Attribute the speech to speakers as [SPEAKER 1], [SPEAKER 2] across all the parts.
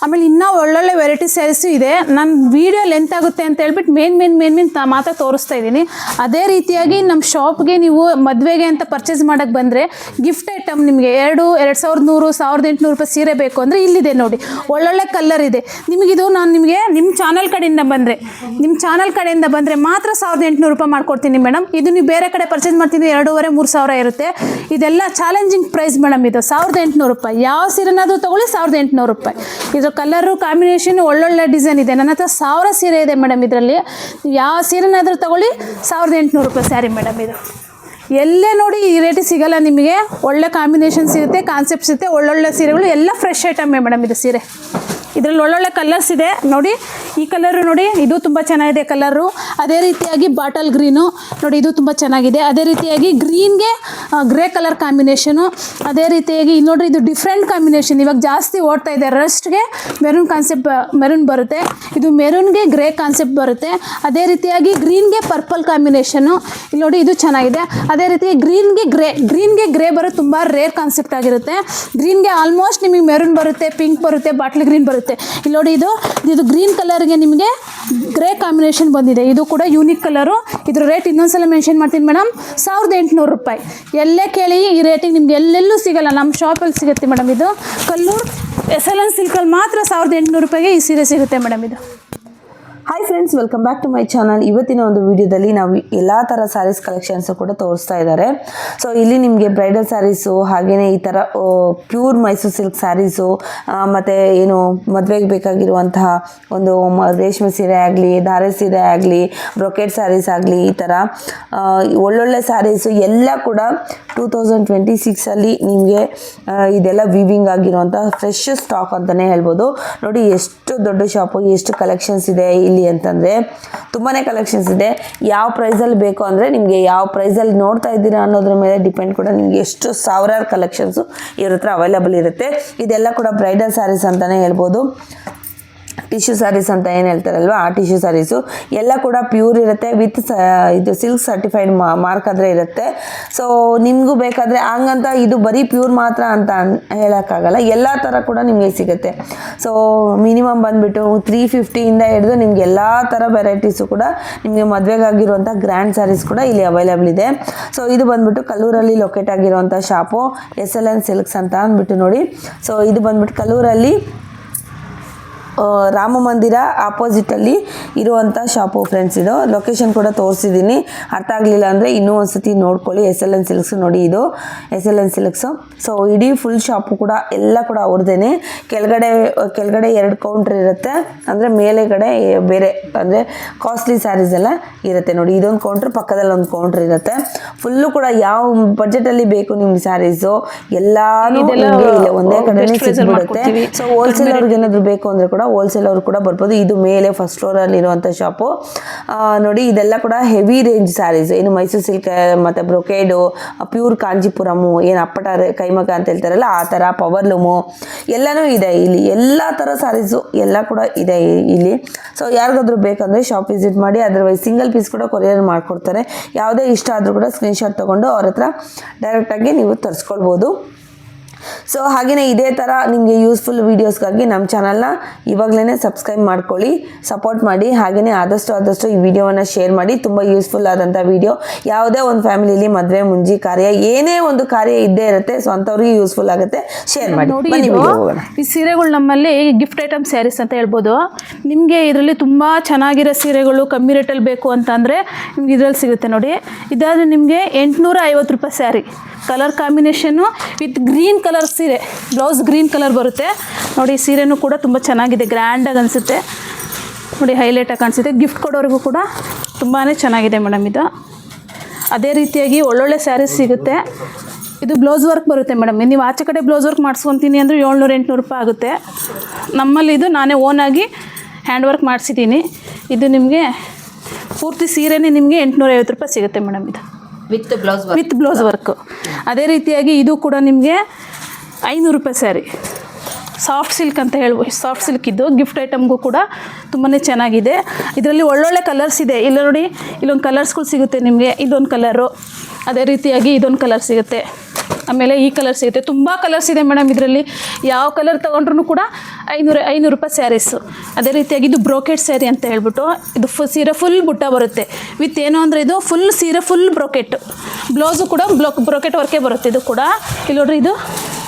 [SPEAKER 1] ಆಮೇಲೆ ಇನ್ನೂ ಒಳ್ಳೊಳ್ಳೆ ವೆರೈಟಿ ಸ್ಯಾರೀಸು ಇದೆ. ನಾನು ವೀಡಿಯೋ ಲೆಂತ್ ಆಗುತ್ತೆ ಅಂತ ಹೇಳ್ಬಿಟ್ಟು ಮೇನ್ ಮಾತ್ರ ತೋರಿಸ್ತಾ ಇದ್ದೀನಿ. ಅದೇ ರೀತಿಯಾಗಿ ನಮ್ಮ ಶಾಪ್ಗೆ ನೀವು ಮದುವೆಗೆ ಅಂತ ಪರ್ಚೇಸ್ ಮಾಡೋಕ್ಕೆ ಬಂದರೆ ಗಿಫ್ಟ್ ಐಟಮ್ ನಿಮಗೆ 2100 1800 ರೂಪಾಯಿ ಸೀರೆ ಬೇಕು ಅಂದರೆ ಇಲ್ಲಿದೆ ನೋಡಿ. ಒಳ್ಳೊಳ್ಳೆ ಕಲರ್ ಇದೆ. ನಿಮಗಿದು ನಾನು ನಿಮಗೆ ನಿಮ್ಮ ಚಾನಲ್ ಕಡೆಯಿಂದ ಬಂದರೆ ಮಾತ್ರ 1800 ರೂಪಾಯಿ ಮಾಡ್ಕೊಡ್ತೀನಿ ಮೇಡಮ್. ಇದು ನೀವು ಬೇರೆ ಕಡೆ ಪರ್ಚೇಸ್ ಮಾಡ್ತೀನಿ 2500-3000 ಇರುತ್ತೆ. ಇದೆಲ್ಲ ಚಾಲೆಂಜಿಂಗ್ ಪ್ರೈಸ್ ಮೇಡಮ್. ಇದು 1800 ರೂಪಾಯಿ. ಯಾವ ಸೀರೆನಾದರೂ ತೊಗೊಳ್ಳಿ 1800 ರೂಪಾಯಿ. ಇದು ಕಲರು ಕಾಂಬಿನೇಷನ್ ಒಳ್ಳೊಳ್ಳೆ ಡಿಸೈನ್ ಇದೆ. ನನ್ನ ಹತ್ರ 1000 ಸೀರೆ ಇದೆ ಮೇಡಮ್. ಇದರಲ್ಲಿ ಯಾವ ಸೀರೆನಾದರೂ ತಗೊಳ್ಳಿ 1800 ರೂಪಾಯಿ ಸ್ಯಾರಿ ಮೇಡಮ್. ಇದು ಎಲ್ಲೇ ನೋಡಿ ಈ ರೇಟಿಗೆ ಸಿಗಲ್ಲ ನಿಮಗೆ. ಒಳ್ಳೆ ಕಾಂಬಿನೇಷನ್ ಸಿಗುತ್ತೆ, ಕಾನ್ಸೆಪ್ಟ್ ಸಿಗುತ್ತೆ, ಒಳ್ಳೊಳ್ಳೆ ಸೀರೆಗಳು ಎಲ್ಲ ಫ್ರೆಶ್ ಐಟಮ್ಮೇ ಮೇಡಮ್. ಇದು ಸೀರೆ ಇದರಲ್ಲಿ ಒಳ್ಳೊಳ್ಳೆ ಕಲರ್ಸ್ ಇದೆ ನೋಡಿ. ಈ ಕಲರು ನೋಡಿ, ಇದು ತುಂಬ ಚೆನ್ನಾಗಿದೆ ಕಲರು. ಅದೇ ರೀತಿಯಾಗಿ ಬಾಟಲ್ ಗ್ರೀನು ನೋಡಿ, ಇದು ತುಂಬ ಚೆನ್ನಾಗಿದೆ. ಅದೇ ರೀತಿಯಾಗಿ ಗ್ರೀನ್ಗೆ ಗ್ರೇ ಕಲರ್ ಕಾಂಬಿನೇಷನು. ಅದೇ ರೀತಿಯಾಗಿ ನೋಡಿರಿ, ಇದು ಡಿಫ್ರೆಂಟ್ ಕಾಂಬಿನೇಷನ್ ಇವಾಗ ಜಾಸ್ತಿ ಓಡ್ತಾ ಇದೆ. ರಸ್ಟ್ಗೆ ಮೆರೂನ್ ಬರುತ್ತೆ, ಇದು ಮೆರೂನ್ಗೆ ಗ್ರೇ ಕಾನ್ಸೆಪ್ಟ್ ಬರುತ್ತೆ. ಅದೇ ರೀತಿಯಾಗಿ ಗ್ರೀನ್ಗೆ ಪರ್ಪಲ್ ಕಾಂಬಿನೇಷನು ಇಲ್ಲಿ ನೋಡಿ, ಇದು ಚೆನ್ನಾಗಿದೆ. ಅದೇ ರೀತಿ ಗ್ರೀನ್ಗೆ ಗ್ರೇ ಬರೋದು ತುಂಬ ರೇರ್ ಕಾನ್ಸೆಪ್ಟ್ ಆಗಿರುತ್ತೆ. ಗ್ರೀನ್ಗೆ ಆಲ್ಮೋಸ್ಟ್ ನಿಮಗೆ ಮೆರೂನ್ ಬರುತ್ತೆ, ಪಿಂಕ್ ಬರುತ್ತೆ, ಬಾಟ್ಲ್ ಗ್ರೀನ್ ಬರುತ್ತೆ. ಇಲ್ಲಿ ನೋಡಿ, ಇದು ಗ್ರೀನ್ ಕಲರ್ಗೆ ನಿಮಗೆ ಗ್ರೇ ಕಾಂಬಿನೇಷನ್ ಬಂದಿದೆ. ಇದು ಕೂಡ ಯೂನಿಕ್ ಕಲರು. ಇದ್ರ ರೇಟ್ ಇನ್ನೊಂದ್ಸಲ ಮೆನ್ಷನ್ ಮಾಡ್ತೀನಿ ಮೇಡಮ್, 1800 ರೂಪಾಯಿ. ಎಲ್ಲೇ ಕೇಳಿ ಈ ರೇಟಿಗೆ ನಿಮ್ಗೆ ಎಲ್ಲೆಲ್ಲೂ ಸಿಗಲ್ಲ, ನಮ್ಮ ಶಾಪಲ್ಲಿ ಸಿಗುತ್ತೆ ಮೇಡಮ್. ಇದು ಕಲ್ಲೂರು SLN ಸಿಲ್ಕಲ್ಲಿ ಮಾತ್ರ 1800 ರೂಪಾಯಿಗೆ ಈ ಸೀರೆ ಸಿಗುತ್ತೆ ಮೇಡಮ್. ಇದು
[SPEAKER 2] hi friends, welcome back to my channel. ಇವತ್ತಿನ ಒಂದು ವಿಡಿಯೋದಲ್ಲಿ ನಾವು ಎಲ್ಲ ಥರ ಸ್ಯಾರೀಸ್ ಕಲೆಕ್ಷನ್ಸು ಕೂಡ ತೋರಿಸ್ತಾ ಇದ್ದಾರೆ. ಸೊ ಇಲ್ಲಿ ನಿಮಗೆ ಬ್ರೈಡಲ್ ಸ್ಯಾರೀಸು, ಹಾಗೆಯೇ ಈ ಥರ ಪ್ಯೂರ್ ಮೈಸೂರು ಸಿಲ್ಕ್ ಸ್ಯಾರೀಸು, ಮತ್ತು ಏನು ಮದುವೆಗೆ ಬೇಕಾಗಿರುವಂತಹ ಒಂದು ರೇಷ್ಮೆ ಸೀರೆ ಆಗಲಿ, ಧಾರೆ ಸೀರೆ ಆಗಲಿ, ಬ್ರೊಕೆಟ್ ಸ್ಯಾರೀಸ್ ಆಗಲಿ, ಈ ಥರ ಒಳ್ಳೊಳ್ಳೆ ಸ್ಯಾರೀಸು ಎಲ್ಲ ಕೂಡ 2026ಅಲ್ಲಿ ನಿಮಗೆ ಇದೆಲ್ಲ ವೀವಿಂಗ್ ಆಗಿರುವಂಥ ಫ್ರೆಶ್ ಸ್ಟಾಕ್ ಅಂತಲೇ ಹೇಳ್ಬೋದು. ನೋಡಿ ಎಷ್ಟು ದೊಡ್ಡ ಶಾಪು, ಎಷ್ಟು ಕಲೆಕ್ಷನ್ಸ್ ಇದೆ ಇಲ್ಲಿ ಅಂತಂದರೆ ತುಂಬಾ ಕಲೆಕ್ಷನ್ಸ್ ಇದೆ. ಯಾವ ಪ್ರೈಸಲ್ಲಿ ಬೇಕು ಅಂದರೆ ನಿಮಗೆ ಯಾವ ಪ್ರೈಸಲ್ಲಿ ನೋಡ್ತಾ ಇದ್ದೀರಾ ಅನ್ನೋದ್ರ ಮೇಲೆ ಡಿಪೆಂಡ್ ಕೂಡ. ನಿಮಗೆ ಎಷ್ಟು ಸಾವಿರಾರು ಕಲೆಕ್ಷನ್ಸು ಇವ್ರ ಹತ್ರ ಅವೈಲಬಲ್ ಇರುತ್ತೆ. ಇದೆಲ್ಲ ಕೂಡ ಬ್ರೈಡಲ್ ಸ್ಯಾರೀಸ್ ಅಂತಲೇ ಹೇಳ್ಬೋದು. ಟಿಶ್ಯೂ ಸ್ಯಾರೀಸ್ ಅಂತ ಏನು ಹೇಳ್ತಾರಲ್ವ, ಆ ಟಿಶ್ಯೂ ಸ್ಯಾರೀಸು ಎಲ್ಲ ಕೂಡ ಪ್ಯೂರ್ ಇರುತ್ತೆ, ವಿತ್ ಇದು ಸಿಲ್ಕ್ ಸರ್ಟಿಫೈಡ್ ಮಾರ್ಕ್ ಆದರೆ ಇರುತ್ತೆ. ಸೊ ನಿಮಗೂ ಬೇಕಾದರೆ ಹಂಗಂತ ಇದು ಬರೀ ಪ್ಯೂರ್ ಮಾತ್ರ ಅಂತ ಹೇಳೋಕ್ಕಾಗಲ್ಲ, ಎಲ್ಲ ಥರ ಕೂಡ ನಿಮಗೆ ಸಿಗುತ್ತೆ. ಸೊ ಮಿನಿಮಮ್ ಬಂದುಬಿಟ್ಟು 350ಇಂದ ಹಿಡಿದು ನಿಮ್ಗೆ ಎಲ್ಲ ಥರ ವೆರೈಟೀಸು ಕೂಡ ನಿಮಗೆ ಮದುವೆಗಾಗಿರುವಂಥ ಗ್ರ್ಯಾಂಡ್ ಸ್ಯಾರೀಸ್ ಕೂಡ ಇಲ್ಲಿ ಅವೈಲಬಲ್ ಇದೆ. ಸೊ ಇದು ಬಂದುಬಿಟ್ಟು ಕಲ್ಲೂರಲ್ಲಿ ಲೊಕೇಟ್ ಆಗಿರುವಂಥ ಶಾಪು SLN ಸಿಲ್ಕ್ಸ್ ಅಂತ ಅಂದ್ಬಿಟ್ಟು ನೋಡಿ. ಸೊ ಇದು ಬಂದುಬಿಟ್ಟು ಕಲ್ಲೂರಲ್ಲಿ ರಾಮ ಮಂದಿರ ಆಪೋಸಿಟಲ್ಲಿ ಇರುವಂಥ ಶಾಪು ಫ್ರೆಂಡ್ಸ್. ಇದು ಲೊಕೇಶನ್ ಕೂಡ ತೋರಿಸಿದ್ದೀನಿ. ಅರ್ಥ ಆಗಲಿಲ್ಲ ಅಂದರೆ ಇನ್ನೂ ಒಂದು ಸತಿ ನೋಡ್ಕೊಳ್ಳಿ. SLN ಸಿಲ್ಕ್ಸ್ ನೋಡಿ, ಇದು SLN ಸಿಲ್ಕ್ಸು. ಸೊ ಇಡೀ ಫುಲ್ ಶಾಪು ಕೂಡ ಎಲ್ಲ ಕೂಡ ಅವ್ರದ್ದೇನೆ. ಕೆಳಗಡೆ 2 ಕೌಂಟ್ರ್ ಇರುತ್ತೆ, ಅಂದರೆ ಮೇಲೆಗಡೆ ಬೇರೆ ಅಂದರೆ ಕಾಸ್ಟ್ಲಿ ಸ್ಯಾರೀಸ್ ಎಲ್ಲ ಇರುತ್ತೆ ನೋಡಿ. ಇದೊಂದು ಕೌಂಟ್ರ್, ಪಕ್ಕದಲ್ಲಿ ಒಂದು ಕೌಂಟ್ರ್ ಇರುತ್ತೆ. ಫುಲ್ಲು ಕೂಡ ಯಾವ ಬಜೆಟಲ್ಲಿ ಬೇಕು ನಿಮ್ಗೆ ಸ್ಯಾರೀಸು ಎಲ್ಲಾನು ಒಂದೇ ಕಡೆ ಸಿಗ್ಬಿಡುತ್ತೆ. ಸೊ ಹೋಲ್ಸೇಲ್ ಅವ್ರಿಗೆ ಏನಾದರೂ ಬೇಕು ಅಂದರೆ ಕೂಡ ಹೋಲ್ಸೇಲ್ ಅವರು ಕೂಡ ಬರ್ಬೋದು. ಇದು ಮೇಲೆ ಫಸ್ಟ್ ಫ್ಲೋರಲ್ಲಿ ಇರುವಂಥ ಶಾಪು ನೋಡಿ. ಇದೆಲ್ಲ ಕೂಡ ಹೆವಿ ರೇಂಜ್ ಸ್ಯಾರೀಸ್, ಏನು ಮೈಸೂರು ಸಿಲ್ಕ್ ಮತ್ತು ಬ್ರೊಕೇಡು, ಪ್ಯೂರ್ ಕಾಂಜಿಪುರಮು, ಏನು ಅಪ್ಪಟ ಕೈಮಗ ಅಂತ ಹೇಳ್ತಾರಲ್ಲ ಆ ಥರ, ಪವರ್ಲೂಮು ಎಲ್ಲನೂ ಇದೆ ಇಲ್ಲಿ. ಎಲ್ಲ ಥರ ಸ್ಯಾರೀಸು ಎಲ್ಲ ಕೂಡ ಇದೆ ಇಲ್ಲಿ. ಸೊ ಯಾರಿಗಾದ್ರೂ ಬೇಕಂದರೆ ಶಾಪ್ ವಿಸಿಟ್ ಮಾಡಿ. ಅದರ್ವೈಸ್ ಸಿಂಗಲ್ ಪೀಸ್ ಕೂಡ ಕೊರಿಯರ್ ಮಾಡಿಕೊಡ್ತಾರೆ. ಯಾವುದೇ ಇಷ್ಟ ಆದರೂ ಕೂಡ ಸ್ಕ್ರೀನ್ಶಾಟ್ ತೊಗೊಂಡು ಅವ್ರ ಹತ್ರ ಡೈರೆಕ್ಟಾಗಿ ನೀವು ತರಿಸ್ಕೊಳ್ಬೋದು. ಸೊ ಹಾಗೆಯೇ ಇದೇ ಥರ ನಿಮಗೆ ಯೂಸ್ಫುಲ್ ವೀಡಿಯೋಸ್ಗಾಗಿ ನಮ್ಮ ಚಾನಲ್ನ ಇವಾಗಲೇ ಸಬ್ಸ್ಕ್ರೈಬ್ ಮಾಡ್ಕೊಳ್ಳಿ, ಸಪೋರ್ಟ್ ಮಾಡಿ. ಹಾಗೆಯೇ ಆದಷ್ಟು ಈ ವಿಡಿಯೋವನ್ನು ಶೇರ್ ಮಾಡಿ. ತುಂಬ ಯೂಸ್ಫುಲ್ ಆದಂಥ ವಿಡಿಯೋ. ಯಾವುದೇ ಒಂದು ಫ್ಯಾಮಿಲಿಲಿ ಮದುವೆ, ಮುಂಜಿ ಕಾರ್ಯ, ಏನೇ ಒಂದು ಕಾರ್ಯ ಇದ್ದೇ ಇರುತ್ತೆ. ಸೊ ಅಂಥವ್ರಿಗೆ ಯೂಸ್ಫುಲ್ ಆಗುತ್ತೆ, ಶೇರ್ ಮಾಡಿ.
[SPEAKER 1] ಈ ಸೀರೆಗಳು ನಮ್ಮಲ್ಲಿ ಗಿಫ್ಟ್ ಐಟಮ್ ಸ್ಯಾರೀಸ್ ಅಂತ ಹೇಳ್ಬೋದು. ನಿಮಗೆ ಇದರಲ್ಲಿ ತುಂಬ ಚೆನ್ನಾಗಿರೋ ಸೀರೆಗಳು ಕಮ್ಮಿ ರೇಟಲ್ಲಿ ಬೇಕು ಅಂತಂದರೆ ನಿಮ್ಗೆ ಇದರಲ್ಲಿ ಸಿಗುತ್ತೆ ನೋಡಿ. ಇದಾದರೆ ನಿಮಗೆ 850 ರೂಪಾಯಿ sari. Colour combination with green colour ಸೀರೆ, ಬ್ಲೌಸ್ ಗ್ರೀನ್ ಕಲರ್ ಬರುತ್ತೆ ನೋಡಿ. ಸೀರೆನೂ ಕೂಡ ತುಂಬ ಚೆನ್ನಾಗಿದೆ, ಗ್ರ್ಯಾಂಡಾಗಿ ಅನಿಸುತ್ತೆ ನೋಡಿ, ಹೈಲೈಟಾಗಿ ಕಾಣಿಸುತ್ತೆ. ಗಿಫ್ಟ್ ಕೊಡೋರಿಗೂ ಕೂಡ ತುಂಬಾ ಚೆನ್ನಾಗಿದೆ ಮೇಡಮ್ ಇದು. ಅದೇ ರೀತಿಯಾಗಿ ಒಳ್ಳೊಳ್ಳೆ ಸ್ಯಾರೀಸ್ ಸಿಗುತ್ತೆ. ಇದು ಬ್ಲೌಸ್ ವರ್ಕ್ ಬರುತ್ತೆ ಮೇಡಮ್. ನೀವು ಆಚೆ ಕಡೆ ಬ್ಲೌಸ್ ವರ್ಕ್ ಮಾಡಿಸ್ಕೊತೀನಿ ಅಂದರೆ 700-800 ರೂಪಾಯಿ ಆಗುತ್ತೆ. ನಮ್ಮಲ್ಲಿ ಇದು ನಾನೇ ಓನಾಗಿ ಹ್ಯಾಂಡ್ ವರ್ಕ್ ಮಾಡಿಸಿದ್ದೀನಿ. ಇದು ನಿಮಗೆ ಪೂರ್ತಿ ಸೀರೆನೇ ನಿಮಗೆ 850 ರೂಪಾಯಿ ಸಿಗುತ್ತೆ ಮೇಡಮ್. ಇದು ವಿತ್ ಬ್ಲೌಸ್ ವರ್ಕ್. ಅದೇ ರೀತಿಯಾಗಿ ಇದು ಕೂಡ ನಿಮಗೆ 500 ರೂಪಾಯಿ ಸ್ಯಾರಿ. ಸಾಫ್ಟ್ ಸಿಲ್ಕ್ ಅಂತ ಹೇಳ್ಬೋದು, ಸಾಫ್ಟ್ ಸಿಲ್ಕ್ ಇದು ಗಿಫ್ಟ್ ಐಟಮ್ಗೂ ಕೂಡ ತುಂಬಾ ಚೆನ್ನಾಗಿದೆ. ಇದರಲ್ಲಿ ಒಳ್ಳೊಳ್ಳೆ ಕಲರ್ಸ್ ಇದೆ. ಇಲ್ಲ ನೋಡಿ, ಇಲ್ಲೊಂದು ಕಲರ್ಸ್ಗಳು ಸಿಗುತ್ತೆ ನಿಮಗೆ. ಇದೊಂದು ಕಲರು, ಅದೇ ರೀತಿಯಾಗಿ ಇದೊಂದು ಕಲರ್ ಸಿಗುತ್ತೆ, ಆಮೇಲೆ ಈ ಕಲರ್ ಸಿಗುತ್ತೆ. ತುಂಬ ಕಲರ್ಸ್ ಇದೆ ಮೇಡಮ್ ಇದರಲ್ಲಿ. ಯಾವ ಕಲರ್ ತೊಗೊಂಡ್ರೂ ಕೂಡ 500 ರೂಪಾಯಿ ಸ್ಯಾರೀಸು. ಅದೇ ರೀತಿಯಾಗಿ ಇದು ಬ್ರೋಕೆಟ್ ಸ್ಯಾರಿ ಅಂತ ಹೇಳ್ಬಿಟ್ಟು, ಇದು ಸೀರೆ ಫುಲ್ ಬುಟ್ಟ ಬರುತ್ತೆ ವಿತ್ ಏನು ಅಂದರೆ ಇದು ಫುಲ್ ಸೀರೆ ಫುಲ್ ಬ್ರೋಕೆಟ್. ಬ್ಲೌಸು ಕೂಡ ಬ್ರೋಕೆಟ್ ವರ್ಕೇ ಬರುತ್ತೆ. ಇದು ಕೂಡ ಇಲ್ಲಿ ನೋಡ್ರಿ, ಇದು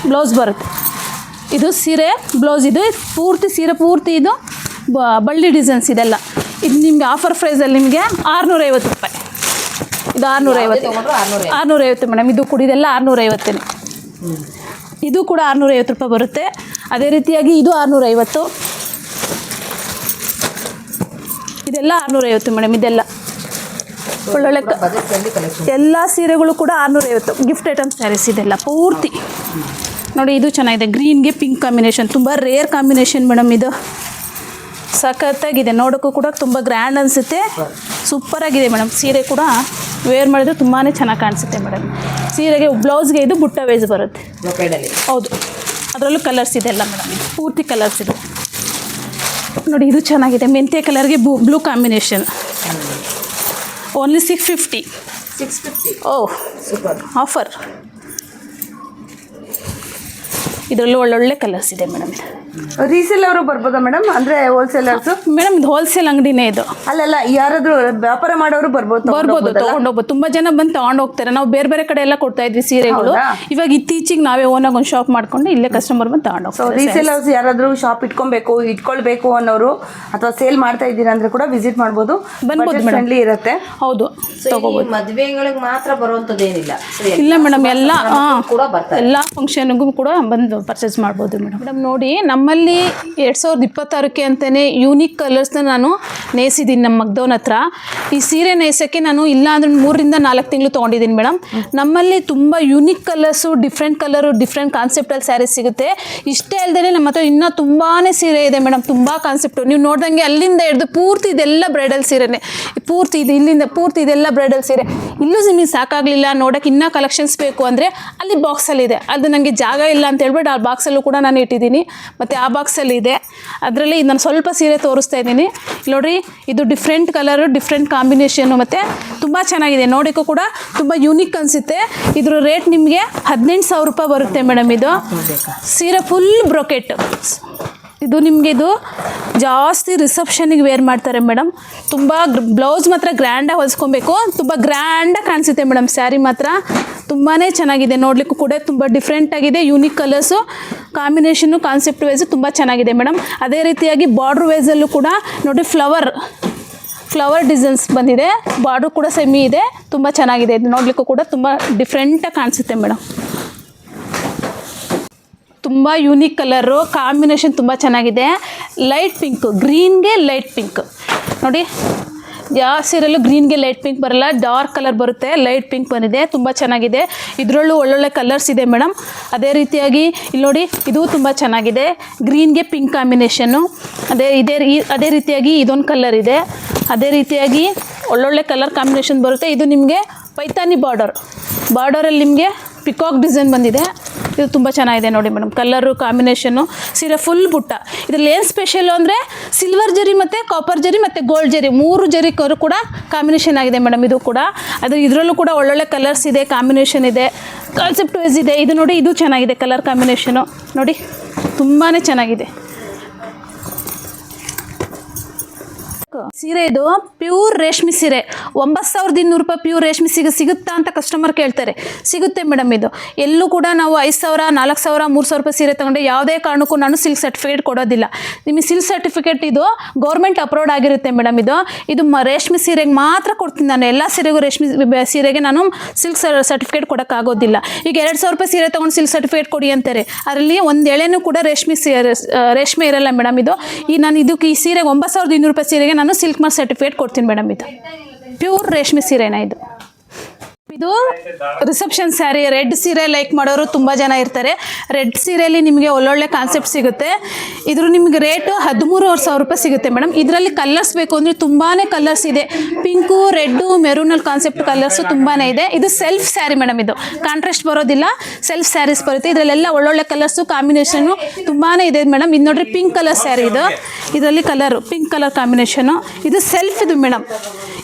[SPEAKER 1] ಬ್ಲೌಸ್ ಬರುತ್ತೆ. ಇದು ಸೀರೆ ಬ್ಲೌಸ್, ಇದು ಪೂರ್ತಿ ಸೀರೆ ಪೂರ್ತಿ ಇದು ಬಳ್ಳಿ ಡಿಸೈನ್ಸ್ ಇದೆಲ್ಲ. ಇದು ನಿಮಗೆ ಆಫರ್ ಪ್ರೈಸಲ್ಲಿ ನಿಮಗೆ 650 ರೂಪಾಯಿ. ಇದು 650 ಮೇಡಮ್. ಇದು ಕೂಡ ಇದೆಲ್ಲ 650. ಇದು ಕೂಡ 650 ರೂಪಾಯಿ ಬರುತ್ತೆ. ಅದೇ ರೀತಿಯಾಗಿ ಇದು 650, ಇದೆಲ್ಲ 650 ಮೇಡಮ್. ಇದೆಲ್ಲ ಒಳ್ಳೊಳ್ಳೆ ಎಲ್ಲ ಸೀರೆಗಳು ಕೂಡ 650. ಗಿಫ್ಟ್ ಐಟಮ್ ಸ್ಯಾರೀಸ್ ಇದೆಲ್ಲ ಪೂರ್ತಿ ನೋಡಿ. ಇದು ಚೆನ್ನಾಗಿದೆ, ಗ್ರೀನ್ಗೆ ಪಿಂಕ್ ಕಾಂಬಿನೇಷನ್, ತುಂಬ ರೇರ್ ಕಾಂಬಿನೇಷನ್ ಮೇಡಮ್. ಇದು ಸಖತ್ತಾಗಿದೆ, ನೋಡೋಕ್ಕೂ ಕೂಡ ತುಂಬ ಗ್ರ್ಯಾಂಡ್ ಅನಿಸುತ್ತೆ. ಸೂಪರಾಗಿದೆ ಮೇಡಮ್. ಸೀರೆ ಕೂಡ ವೇರ್ ಮಾಡಿದ್ರೆ ತುಂಬಾ ಚೆನ್ನಾಗಿ ಕಾಣಿಸುತ್ತೆ ಮೇಡಮ್. ಸೀರೆಗೆ ಬ್ಲೌಸ್ಗೆ ಇದು ಬುಟ್ಟ ವೇಸ್ ಬರುತ್ತೆ. ಹೌದು, ಅದರಲ್ಲೂ ಕಲರ್ಸ್ ಇದೆಲ್ಲ ಮೇಡಮ್. ಪೂರ್ತಿ ಕಲರ್ಸ್ ಇದೆ ನೋಡಿ. ಇದು ಚೆನ್ನಾಗಿದೆ, ಮೆಂತ್ಯ ಕಲರ್ಗೆ ಬ್ಲೂ ಕಾಂಬಿನೇಷನ್. ಓನ್ಲಿ 650. ಓಹ್ ಸೂಪರ್ ಆಫರ್. ಇದರಲ್ಲೂ ಒಳ್ಳೊಳ್ಳೆ ಕಲರ್ಸ್ ಇದೆ ಮೇಡಮ್.
[SPEAKER 2] ರೀಸೇಲ್ ಅವರು ಬರ್ಬೋದಾ ಮೇಡಮ್? ಅಂದ್ರೆ ಹೋಲ್ಸೇಲರ್ಸ್?
[SPEAKER 1] ಮೇಡಮ್ ಇದು ಹೋಲ್ಸೇಲ್ ಅಂಗಡಿನೇ ಇದು.
[SPEAKER 2] ಅಲ್ಲಲ್ಲ, ಯಾರಾದ್ರೂ ವ್ಯಾಪಾರ ಮಾಡೋರು ಬರ್ಬೋದು
[SPEAKER 1] ತೊಗೊಂಡೋಗ್ಬೋದು. ತುಂಬ ಜನ ಬಂದು ತೊಗೊಂಡು ಹೋಗ್ತಾರೆ. ನಾವು ಬೇರೆ ಬೇರೆ ಕಡೆ ಎಲ್ಲ ಕೊಡ್ತಾ ಇದ್ವಿ ಸೀರೆಗಳು. ಇವಾಗ ಇತ್ತೀಚೆಗೆ ನಾವೇ ಓನಾಗಿ ಒಂದು ಶಾಪ್ ಮಾಡ್ಕೊಂಡು ಇಲ್ಲೇ ಕಸ್ಟಮರ್ ಬಂದು ತೊಗೊಂಡು ಹೋಗ್ತಾರೆ.
[SPEAKER 2] ರೀಸೇಲರ್ಸ್ ಯಾರಾದ್ರೂ ಶಾಪ್ ಇಟ್ಕೊಳ್ಬೇಕು ಅನ್ನೋರು ಅಥವಾ ಸೇಲ್ ಮಾಡ್ತಾ ಇದ್ದೀರಾ ಅಂದ್ರೆ ಕೂಡ ವಿಸಿಟ್ ಮಾಡ್ಬೋದು.
[SPEAKER 1] ಬಂದ್ಬೋದು ಮೇಡಮ್,
[SPEAKER 2] ಇರುತ್ತೆ.
[SPEAKER 1] ಹೌದು, ತಗೋಬೋದು.
[SPEAKER 3] ಮದುವೆಗಳಿಗೆ ಮಾತ್ರ ಬರುವಂಥದ್ದೇನಿಲ್ಲ.
[SPEAKER 1] ಇಲ್ಲ ಮೇಡಮ್, ಎಲ್ಲ ಫಂಕ್ಷನ್ಗೂ ಕೂಡ ಬಂದು ಪರ್ಚೇಸ್ ಮಾಡ್ಬೋದು ಮೇಡಮ್. ಮೇಡಮ್ ನೋಡಿ, ನಮ್ಮಲ್ಲಿ 2026ಕ್ಕೆ ಅಂತಲೇ ಯೂನಿಕ್ ಕಲರ್ಸ್ನ ನಾನು ನೇಸಿದ್ದೀನಿ ನಮ್ಮ ಮಗ್ದವನ ಹತ್ರ. ಈ ಸೀರೆ ನೇಸೋಕ್ಕೆ ನಾನು ಇಲ್ಲ ಅಂದ್ರೆ 3 ರಿಂದ 4 ತಿಂಗಳು ತೊಗೊಂಡಿದ್ದೀನಿ ಮೇಡಮ್. ನಮ್ಮಲ್ಲಿ ತುಂಬ unique colours, different colour, different ಕಾನ್ಸೆಪ್ಟಲ್ಲಿ ಸ್ಯಾರೀಸ್ ಸಿಗುತ್ತೆ. ಇಷ್ಟೇ ಅಲ್ಲದೆ ನಮ್ಮ ಹತ್ರ ಇನ್ನೂ ತುಂಬಾ ಸೀರೆ ಇದೆ ಮೇಡಮ್. ತುಂಬ ಕಾನ್ಸೆಪ್ಟು ನೀವು ನೋಡ್ದಂಗೆ ಅಲ್ಲಿಂದ ಹಿಡಿದು ಪೂರ್ತಿ ಇದೆಲ್ಲ ಬ್ರೈಡಲ್ ಸೀರೆನೇ. ಪೂರ್ತಿ ಇದು ಇಲ್ಲಿಂದ ಪೂರ್ತಿ ಇದೆಲ್ಲ ಬ್ರೈಡಲ್ ಸೀರೆ. ಇಲ್ಲೂ ನಿಮಗೆ ಸಾಕಾಗಲಿಲ್ಲ ನೋಡೋಕ್ಕೆ, ಇನ್ನೂ ಕಲೆಕ್ಷನ್ಸ್ ಬೇಕು ಅಂದರೆ ಅಲ್ಲಿ ಬಾಕ್ಸಲ್ಲಿದೆ. ಅದು ನನಗೆ ಜಾಗ ಇಲ್ಲ ಅಂತ ಹೇಳ್ಬಿಟ್ಟು ಆ ಬಾಕ್ಸಲ್ಲೂ ಕೂಡ ನಾನು ಇಟ್ಟಿದ್ದೀನಿ. ಮತ್ತು ಆ ಬಾಕ್ಸಲ್ಲಿ ಇದೆ. ಅದರಲ್ಲಿ ನಾನು ಸ್ವಲ್ಪ ಸೀರೆ ತೋರಿಸ್ತಾ ಇದ್ದೀನಿ ನೋಡಿರಿ. ಇದು ಡಿಫ್ರೆಂಟ್ ಕಲರು, ಡಿಫ್ರೆಂಟ್ ಕಾಂಬಿನೇಷನ್ನು, ಮತ್ತು ತುಂಬ ಚೆನ್ನಾಗಿದೆ. ನೋಡೋಕ್ಕೂ ಕೂಡ ತುಂಬ ಯೂನಿಕ್ ಅನಿಸುತ್ತೆ. ಇದ್ರ ರೇಟ್ ನಿಮಗೆ 18,000 ರೂಪಾಯಿ ಬರುತ್ತೆ ಮೇಡಮ್. ಇದು ಸೀರೆ ಫುಲ್ ಬ್ರೊಕೆಟ್. ಇದು ನಿಮಗೆ ಇದು ಜಾಸ್ತಿ ರಿಸೆಪ್ಷನಿಗೆ ವೇರ್ ಮಾಡ್ತಾರೆ ಮೇಡಮ್. ತುಂಬ ಬ್ಲೌಸ್ ಮಾತ್ರ ಗ್ರ್ಯಾಂಡಾಗಿ ಹೊಲಿಸ್ಕೊಬೇಕು. ತುಂಬ ಗ್ರ್ಯಾಂಡಾಗಿ ಕಾಣಿಸುತ್ತೆ ಮೇಡಮ್. ಸ್ಯಾರಿ ಮಾತ್ರ ತುಂಬಾ ಚೆನ್ನಾಗಿದೆ. ನೋಡಲಿಕ್ಕೂ ಕೂಡ ತುಂಬ ಡಿಫ್ರೆಂಟಾಗಿದೆ. Unique colours, combination, concept wise ತುಂಬ ಚೆನ್ನಾಗಿದೆ ಮೇಡಮ್. ಅದೇ ರೀತಿಯಾಗಿ ಬಾರ್ಡ್ರ್ ವೈಸಲ್ಲೂ ಕೂಡ ನೋಡಿ, ಫ್ಲವರ್ ಡಿಸೈನ್ಸ್ ಬಂದಿದೆ. ಬಾರ್ಡ್ರು ಕೂಡ ಸೆಮಿ ಇದೆ. ತುಂಬ ಚೆನ್ನಾಗಿದೆ. ಇದು ನೋಡಲಿಕ್ಕೂ ಕೂಡ ತುಂಬ ಡಿಫ್ರೆಂಟಾಗಿ ಕಾಣಿಸುತ್ತೆ ಮೇಡಮ್. ತುಂಬ ಯೂನಿಕ್ ಕಲರು, ಕಾಂಬಿನೇಷನ್ ತುಂಬ ಚೆನ್ನಾಗಿದೆ. ಲೈಟ್ ಪಿಂಕ್, ಗ್ರೀನ್ಗೆ ಲೈಟ್ ಪಿಂಕ್ ನೋಡಿ. ಯಾವ ಸೀರೆಯಲ್ಲೂ ಗ್ರೀನ್ಗೆ ಲೈಟ್ ಪಿಂಕ್ ಬರಲ್ಲ, ಡಾರ್ಕ್ ಕಲರ್ ಬರುತ್ತೆ. ಲೈಟ್ ಪಿಂಕ್ ಬಂದಿದೆ, ತುಂಬ ಚೆನ್ನಾಗಿದೆ. ಇದರಲ್ಲೂ ಒಳ್ಳೊಳ್ಳೆ ಕಲರ್ಸ್ ಇದೆ ಮೇಡಮ್. ಅದೇ ರೀತಿಯಾಗಿ ಇಲ್ಲಿ ನೋಡಿ, ಇದು ತುಂಬ ಚೆನ್ನಾಗಿದೆ. ಗ್ರೀನ್ಗೆ ಪಿಂಕ್ ಕಾಂಬಿನೇಷನ್ನು. ಅದೇ ರೀತಿಯಾಗಿ ಇದೊಂದು ಕಲರ್ ಇದೆ. ಅದೇ ರೀತಿಯಾಗಿ ಒಳ್ಳೊಳ್ಳೆ ಕಲರ್ ಕಾಂಬಿನೇಷನ್ ಬರುತ್ತೆ. ಇದು ನಿಮಗೆ ಪೈತಾನಿ ಬಾರ್ಡರಲ್ಲಿ ನಿಮಗೆ ಪಿಕಾಕ್ ಡಿಸೈನ್ ಬಂದಿದೆ. ಇದು ತುಂಬ ಚೆನ್ನಾಗಿದೆ ನೋಡಿ ಮೇಡಮ್. ಕಲರು, ಕಾಂಬಿನೇಷನ್ನು, ಸೀರೆ ಫುಲ್ ಬುಟ್ಟ. ಇದರಲ್ಲಿ ಏನು ಸ್ಪೆಷಲ್ಲು ಅಂದರೆ ಸಿಲ್ವರ್ ಜರಿ ಮತ್ತು ಕಾಪರ್ ಜರಿ ಮತ್ತು ಗೋಲ್ಡ್ ಜರಿ 3 ಜರಿ ಕೂಡ ಕಾಂಬಿನೇಷನ್ ಆಗಿದೆ ಮೇಡಮ್. ಇದು ಕೂಡ ಇದರಲ್ಲೂ ಕೂಡ ಒಳ್ಳೊಳ್ಳೆ ಕಲರ್ಸ್ ಇದೆ, ಕಾಂಬಿನೇಷನ್ ಇದೆ, ಕಾನ್ಸೆಪ್ಟ್ ವೈಸ್ ಇದೆ. ಇದು ನೋಡಿ, ಇದು ಚೆನ್ನಾಗಿದೆ. ಕಲರ್ ಕಾಂಬಿನೇಷನು ನೋಡಿ, ತುಂಬಾ ಚೆನ್ನಾಗಿದೆ. ಸೀರೆ ಇದು ಪ್ಯೂರ್ ರೇಷ್ಮೆ ಸೀರೆ. 9,200 ರೂಪಾಯಿ ಪ್ಯೂರ್ ರೇಷ್ಮೆ ಸಿಗುತ್ತಾ ಅಂತ ಕಸ್ಟಮರ್ ಕೇಳ್ತಾರೆ. ಸಿಗುತ್ತೆ ಮೇಡಮ್. ಇದು ಎಲ್ಲೂ ಕೂಡ ನಾವು 5,000, 4,000, 3,000 ರೂಪಾಯಿ ಸೀರೆ ತೊಗೊಂಡೆ ಯಾವುದೇ ಕಾರಣಕ್ಕೂ ನಾನು ಸಿಲ್ಕ್ ಸರ್ಟಿಫಿಕೇಟ್ ಕೊಡೋದಿಲ್ಲ. ನಿಮಗೆ ಸಿಲ್ಕ್ ಸರ್ಟಿಫಿಕೇಟ್ ಇದು ಗೌರ್ಮೆಂಟ್ ಅಪ್ರೂವ್ಡ್ ಆಗಿರುತ್ತೆ ಮೇಡಮ್. ಇದು ರೇಷ್ಮೆ ಸೀರೆಗೆ ಮಾತ್ರ ಕೊಡ್ತೀನಿ ನಾನು. ಎಲ್ಲ ಸೀರೆಗೂ ರೇಷ್ಮೆ ಸೀರೆಗೆ ನಾನು ಸಿಲ್ಕ್ ಸರ್ಟಿಫಿಕೇಟ್ ಕೊಡೋಕ್ಕಾಗೋದಿಲ್ಲ. ಈಗ 2,000 ರೂಪಾಯಿ ಸೀರೆ ತೊಗೊಂಡು ಸಿಲ್ಕ್ ಸರ್ಟಿಫಿಕೇಟ್ ಕೊಡಿ ಅಂತಾರೆ. ಅದರಲ್ಲಿ ಒಂದು ಎಳೆನೂ ಕೂಡ ರೇಷ್ಮೆ ಇರಲ್ಲ ಮೇಡಮ್. ಈ ಸೀರೆಗೆ 9,200 ರೂಪಾಯಿ ಸೀರೆಗೆ ನಾನು ಸಿಲ್ಕ್ ಮಾರ್ಕ್ ಸರ್ಟಿಫಿಕೇಟ್ ಕೊಡ್ತೀನಿ ಮೇಡಮ್. ಇದು ಪ್ಯೂರ್ ರೇಷ್ಮೆ ಸೀರೆನಾ ಇದು. ಇದು ರಿಸೆಪ್ಷನ್ ಸ್ಯಾರಿ, ರೆಡ್ ಸೀರೆ ಲೈಕ್ ಮಾಡೋರು ತುಂಬ ಜನ ಇರ್ತಾರೆ. ರೆಡ್ ಸೀರೆಯಲ್ಲಿ ನಿಮಗೆ ಒಳ್ಳೊಳ್ಳೆ ಕಾನ್ಸೆಪ್ಟ್ ಸಿಗುತ್ತೆ. ಇದ್ರ ನಿಮಗೆ ರೇಟು 13,500 ರೂಪಾಯಿ ಸಿಗುತ್ತೆ ಮೇಡಮ್. ಇದರಲ್ಲಿ ಕಲರ್ಸ್ ಬೇಕು ಅಂದರೆ ತುಂಬಾ ಕಲರ್ಸ್ ಇದೆ. ಪಿಂಕು, ರೆಡ್ಡು, ಮೆರೂನಲ್ಲಿ ಕಾನ್ಸೆಪ್ಟ್ ಕಲರ್ಸು ತುಂಬಾ ಇದೆ. ಇದು ಸೆಲ್ಫ್ ಸ್ಯಾರಿ ಮೇಡಮ್, ಇದು ಕಾಂಟ್ರಾಸ್ಟ್ ಬರೋದಿಲ್ಲ, ಸೆಲ್ಫ್ ಸ್ಯಾರೀಸ್ ಬರುತ್ತೆ. ಇದರಲ್ಲೆಲ್ಲ ಒಳ್ಳೊಳ್ಳೆ ಕಲರ್ಸು ಕಾಂಬಿನೇಷನು ತುಂಬಾ ಇದೆ ಮೇಡಮ್. ಇದು ನೋಡ್ರಿ ಪಿಂಕ್ ಕಲರ್ ಸ್ಯಾರಿ, ಇದರಲ್ಲಿ ಕಲರು ಪಿಂಕ್ ಕಲರ್ ಕಾಂಬಿನೇಷನು. ಇದು ಸೆಲ್ಫ್ ಇದು ಮೇಡಮ್.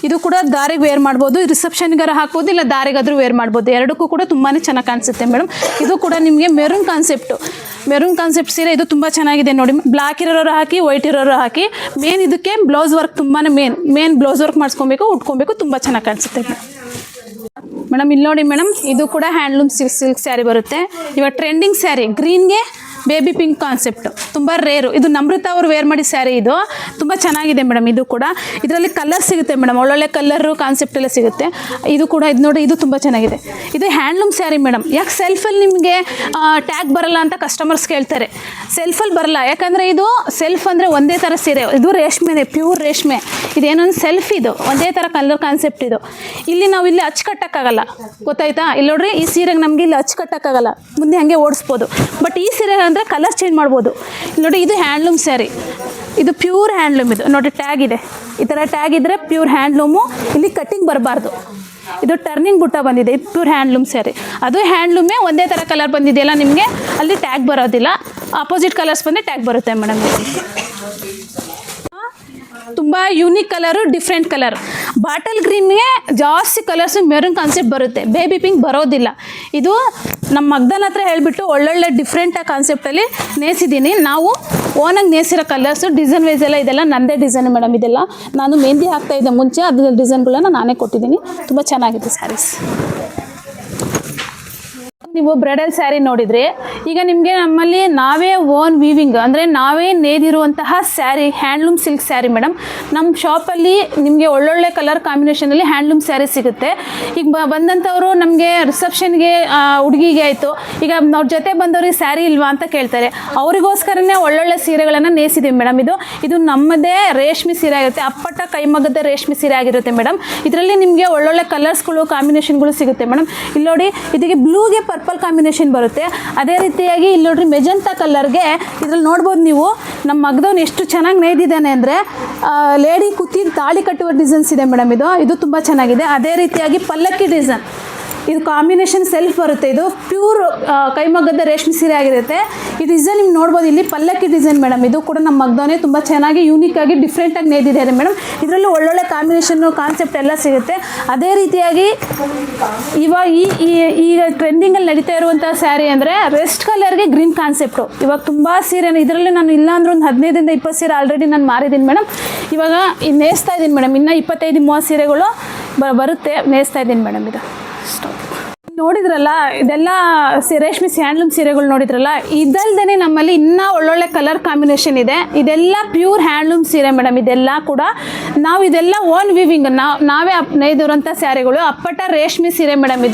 [SPEAKER 1] ಇದು ಕೂಡ ದಾರಿಗೆ ವೇರ್ ಮಾಡ್ಬೋದು, ರಿಸೆಪ್ಷನ್ಗಾರ ಹಾಕ್ಬೋದು, ಇಲ್ಲ ದಾರಿಗಾದ್ರೂ ವೇರ್ ಮಾಡ್ಬೋದು. ಎರಡಕ್ಕೂ ಕೂಡ ತುಂಬಾ ಚೆನ್ನಾಗಿ ಕಾಣಿಸುತ್ತೆ ಮೇಡಮ್. ಇದು ಕೂಡ ನಿಮಗೆ ಮೆರೂನ್ ಕಾನ್ಸೆಪ್ಟ್ ಸೀರೆ. ಇದು ತುಂಬ ಚೆನ್ನಾಗಿದೆ ನೋಡಿ. ಬ್ಲ್ಯಾಕ್ ಇರೋರು ಹಾಕಿ, ವೈಟ್ ಇರೋರು ಹಾಕಿ. ಮೇನ್ ಇದಕ್ಕೆ ಬ್ಲೌಸ್ ವರ್ಕ್ ತುಂಬಾ ಮೇನ್ ಬ್ಲೌಸ್ ವರ್ಕ್ ಮಾಡಿಸ್ಕೊಬೇಕು, ಉಟ್ಕೊಬೇಕು, ತುಂಬ ಚೆನ್ನಾಗಿ ಕಾಣಿಸುತ್ತೆ ಮೇಡಮ್. ಇಲ್ಲಿ ನೋಡಿ ಮೇಡಮ್, ಇದು ಕೂಡ ಹ್ಯಾಂಡ್ಲೂಮ್ ಸಿಲ್ಕ್ ಸ್ಯಾರಿ ಬರುತ್ತೆ. ಇವಾಗ ಟ್ರೆಂಡಿಂಗ್ ಸ್ಯಾರಿ, ಗ್ರೀನ್ಗೆ ಬೇಬಿ ಪಿಂಕ್ ಕಾನ್ಸೆಪ್ಟು, ತುಂಬ ರೇರು. ಇದು ನಮ್ರತಾ ಅವರು ವೇರ್ ಮಾಡಿ ಸ್ಯಾರಿ, ಇದು ತುಂಬ ಚೆನ್ನಾಗಿದೆ ಮೇಡಮ್. ಇದು ಕೂಡ ಇದರಲ್ಲಿ ಕಲರ್ ಸಿಗುತ್ತೆ ಮೇಡಮ್, ಒಳ್ಳೊಳ್ಳೆ ಕಲರು ಕಾನ್ಸೆಪ್ಟ್ ಎಲ್ಲ ಸಿಗುತ್ತೆ. ಇದು ಕೂಡ ಇದು ನೋಡಿ, ಇದು ತುಂಬ ಚೆನ್ನಾಗಿದೆ. ಇದು ಹ್ಯಾಂಡ್ಲೂಮ್ ಸ್ಯಾರಿ ಮೇಡಮ್. ಯಾಕೆ ಸೆಲ್ಫಲ್ಲಿ ನಿಮಗೆ ಟ್ಯಾಗ್ ಬರಲ್ಲ ಅಂತ ಕಸ್ಟಮರ್ಸ್ ಕೇಳ್ತಾರೆ. ಸೆಲ್ಫಲ್ಲಿ ಬರಲ್ಲ, ಯಾಕಂದರೆ ಇದು ಸೆಲ್ಫ್ ಅಂದರೆ ಒಂದೇ ಥರ ಸೀರೆ. ಇದು ರೇಷ್ಮೆನೆ, ಪ್ಯೂರ್ ರೇಷ್ಮೆ. ಇದೇನೊಂದು ಸೆಲ್ಫ್, ಇದು ಒಂದೇ ಥರ ಕಲರ್ ಕಾನ್ಸೆಪ್ಟ್. ಇದು ಇಲ್ಲಿ ನಾವು ಇಲ್ಲಿ ಅಚ್ಚುಕಟ್ಟಕ್ಕಾಗಲ್ಲ, ಗೊತ್ತಾಯ್ತಾ? ಇಲ್ಲಿ ನೋಡ್ರಿ, ಈ ಸೀರೆಗೆ ನಮಗೆ ಇಲ್ಲಿ ಅಚ್ಚುಕಟ್ಟಕ್ಕಾಗಲ್ಲ, ಮುಂದೆ ಹಾಗೆ ಓಡಿಸ್ಬೋದು. ಬಟ್ ಈ ಸೀರೆ ಅಂದರೆ ಕಲರ್ ಚೇಂಜ್ ಮಾಡ್ಬೋದು. ನೋಡಿ, ಇದು ಹ್ಯಾಂಡ್ಲೂಮ್ ಸ್ಯಾರಿ, ಇದು ಪ್ಯೂರ್ ಹ್ಯಾಂಡ್ಲೂಮ್. ಇದು ನೋಡಿ, ಟ್ಯಾಗ್ ಇದೆ, ಈ ಥರ ಟ್ಯಾಗ್ ಇದ್ದರೆ ಪ್ಯೂರ್ ಹ್ಯಾಂಡ್ಲೂಮು. ಇಲ್ಲಿ ಕಟ್ಟಿಂಗ್ ಬರಬಾರ್ದು. ಇದು ಟರ್ನಿಂಗ್ ಬುಟ್ಟ ಬಂದಿದೆ. ಇದು ಪ್ಯೂರ್ ಹ್ಯಾಂಡ್ಲೂಮ್ ಸ್ಯಾರಿ. ಅದು ಹ್ಯಾಂಡ್ಲೂಮೇ, ಒಂದೇ ಥರ ಕಲರ್ ಬಂದಿದೆಯಲ್ಲ ನಿಮಗೆ, ಅಲ್ಲಿ ಟ್ಯಾಗ್ ಬರೋದಿಲ್ಲ. ಆಪೋಸಿಟ್ ಕಲರ್ಸ್ ಬಂದರೆ ಟ್ಯಾಗ್ ಬರುತ್ತೆ ಮೇಡಮ್. ತುಂಬ unique colour, different colour. Bottle ಗ್ರೀನ್ಗೆ ಜಾಸ್ತಿ ಕಲರ್ಸು ಮೆರೂನ್ ಕಾನ್ಸೆಪ್ಟ್ ಬರುತ್ತೆ, ಬೇಬಿ ಪಿಂಕ್ ಬರೋದಿಲ್ಲ. ಇದು ನಮ್ಮ ಮಗ್ದನ ಹತ್ರ ಹೇಳಿಬಿಟ್ಟು ಒಳ್ಳೊಳ್ಳೆ ಡಿಫ್ರೆಂಟಾಗಿ ಕಾನ್ಸೆಪ್ಟಲ್ಲಿ ನೇಸಿದ್ದೀನಿ. ನಾವು ಓನಾಗಿ ನೇಸಿರೋ ಕಲರ್ಸು, ಡಿಸೈನ್ ವೈಸ್ ಎಲ್ಲ ಇದೆಲ್ಲ ನನ್ನದೇ ಡಿಸೈನ್ ಮೇಡಮ್. ಇದೆಲ್ಲ ನಾನು ಮೆಹಂದಿ ಹಾಕ್ತಾಯಿದ್ದೆ ಮುಂಚೆ, ಅದ್ರ ಡಿಸೈನ್ಗಳನ್ನ ನಾನೇ ಕೊಟ್ಟಿದ್ದೀನಿ. ತುಂಬ ಚೆನ್ನಾಗಿದೆ ಸ್ಯಾರೀಸ್. ನೀವು ಬ್ರೈಡಲ್ ಸ್ಯಾರಿ ನೋಡಿದರೆ, ಈಗ ನಿಮಗೆ ನಮ್ಮಲ್ಲಿ ನಾವೇ ಓನ್ ವೀವಿಂಗ್ ಅಂದರೆ ನಾವೇ ನೇದಿರುವಂತಹ sari, handloom silk sari madam. ನಮ್ಮ ಶಾಪಲ್ಲಿ ನಿಮಗೆ ಒಳ್ಳೊಳ್ಳೆ ಕಲರ್ ಕಾಂಬಿನೇಷನಲ್ಲಿ ಹ್ಯಾಂಡ್ಲೂಮ್ ಸ್ಯಾರಿ ಸಿಗುತ್ತೆ. ಈಗ ಬಂದಂಥವರು ನಮಗೆ ರಿಸೆಪ್ಷನ್ಗೆ ಹುಡುಗಿಗೆ ಆಯಿತು, ಈಗ ಅವ್ರ ಜೊತೆ ಬಂದವ್ರಿಗೆ ಸ್ಯಾರಿ ಇಲ್ವಾ ಅಂತ ಕೇಳ್ತಾರೆ. ಅವರಿಗೋಸ್ಕರನೇ ಒಳ್ಳೊಳ್ಳೆ ಸೀರೆಗಳನ್ನು ನೇಸಿದ್ದೀವಿ ಮೇಡಮ್. ಇದು ನಮ್ಮದೇ ರೇಷ್ಮೆ ಸೀರೆ ಆಗಿರುತ್ತೆ, ಅಪ್ಪಟ ಕೈಮಗ್ಗದ ರೇಷ್ಮೆ ಸೀರೆ ಆಗಿರುತ್ತೆ ಮೇಡಮ್. ಇದರಲ್ಲಿ ನಿಮಗೆ ಒಳ್ಳೊಳ್ಳೆ ಕಲರ್ಸ್ಗಳು, ಕಾಂಬಿನೇಷನ್ಗಳು ಸಿಗುತ್ತೆ ಮೇಡಮ್. ಇಲ್ಲಿ ನೋಡಿ, ಇದಕ್ಕೆ ಬ್ಲೂಗೆ ಪರ್ಪಲ್ ಕಾಂಬಿನೇಷನ್ ಬರುತ್ತೆ. ಅದೇ ರೀತಿಯಾಗಿ ಇಲ್ಲಿ ನೋಡ್ರಿ, ಮೆಜೆಂಟಾ ಕಲರ್ಗೆ ಇದ್ರಲ್ಲಿ ನೋಡ್ಬೋದು ನೀವು, ನಮ್ಮ ಮಗದವನು ಎಷ್ಟು ಚೆನ್ನಾಗಿ ನೇಯ್ದಿದ್ದಾನೆ ಅಂದರೆ, ಲೇಡಿ ಕುತ್ತಿ ತಾಳಿ ಕಟ್ಟುವ ಡಿಸೈನ್ಸ್ ಇದೆ ಮೇಡಮ್. ಇದು ತುಂಬ ಚೆನ್ನಾಗಿದೆ. ಅದೇ ರೀತಿಯಾಗಿ ಪಲ್ಲಕ್ಕಿ ಡಿಸೈನ್, ಇದು ಕಾಂಬಿನೇಷನ್ ಸೆಲ್ಫ್ ಬರುತ್ತೆ. ಇದು ಪ್ಯೂರ್ ಕೈಮಗ್ಗದ ರೇಷ್ಮೆ ಸೀರೆ ಆಗಿರುತ್ತೆ. ಈ ಡಿಸೈನ್ ನಿಮ್ಗೆ ನೋಡ್ಬೋದು, ಇಲ್ಲಿ ಪಲ್ಲಕ್ಕಿ ಡಿಸೈನ್ ಮೇಡಮ್. ಇದು ಕೂಡ ನಮ್ಮ ಮಗ್ದವನೇ ತುಂಬ ಚೆನ್ನಾಗಿ ಯೂನಿಕ್ಕಾಗಿ ಡಿಫ್ರೆಂಟಾಗಿ ನೇದಿದ್ದಾರೆ ಮೇಡಮ್. ಇದರಲ್ಲೂ ಒಳ್ಳೊಳ್ಳೆ ಕಾಂಬಿನೇಷನ್ನು, ಕಾನ್ಸೆಪ್ಟ್ ಎಲ್ಲ ಸಿಗುತ್ತೆ. ಅದೇ ರೀತಿಯಾಗಿ ಇವಾಗ ಈಗ ಟ್ರೆಂಡಿಂಗಲ್ಲಿ ನಡೀತಾ ಇರುವಂಥ ಸ್ಯಾರಿ ಅಂದರೆ ರೆಸ್ಟ್ ಕಲರ್ಗೆ ಗ್ರೀನ್ ಕಾನ್ಸೆಪ್ಟು. ಇವಾಗ ತುಂಬ ಸೀರೆ, ಇದರಲ್ಲಿ ನಾನು ಇಲ್ಲ ಅಂದ್ರೆ ಒಂದು 15-20 ಸೀರೆ ಆಲ್ರೆಡಿ ನಾನು ಮಾರಿದ್ದೀನಿ ಮೇಡಮ್. ಇವಾಗ ನೇಸ್ತಾ ಇದ್ದೀನಿ ಮೇಡಮ್. ಇನ್ನೂ 25-30 ಸೀರೆಗಳು ಬರುತ್ತೆ, ನೇಸ್ತಾ ಇದ್ದೀನಿ ಮೇಡಮ್. ಇದು ನೋಡಿದ್ರಲ್ಲ, ಇದೆಲ್ಲ ರೇಷ್ಮೆ ಹ್ಯಾಂಡ್ಲೂಮ್ ಸೀರೆಗಳು ನೋಡಿದ್ರಲ್ಲ. ಇದಲ್ದೇ ನಮ್ಮಲ್ಲಿ ಇನ್ನೂ ಒಳ್ಳೊಳ್ಳೆ ಕಲರ್ ಕಾಂಬಿನೇಷನ್ ಇದೆ. ಇದೆಲ್ಲ ಪ್ಯೂರ್ ಹ್ಯಾಂಡ್ಲೂಮ್ ಸೀರೆ ಮೇಡಮ್. ಇದೆಲ್ಲ ಕೂಡ ನಾವು ಇದೆಲ್ಲ ಓನ್ ವಿವಿಂಗ್, ನಾವೇ ನೇಯ್ದಿರೋಂಥ ಸ್ಯಾರಿಗಳು, ಅಪ್ಪಟ ರೇಷ್ಮೆ ಸೀರೆ ಮೇಡಮ್.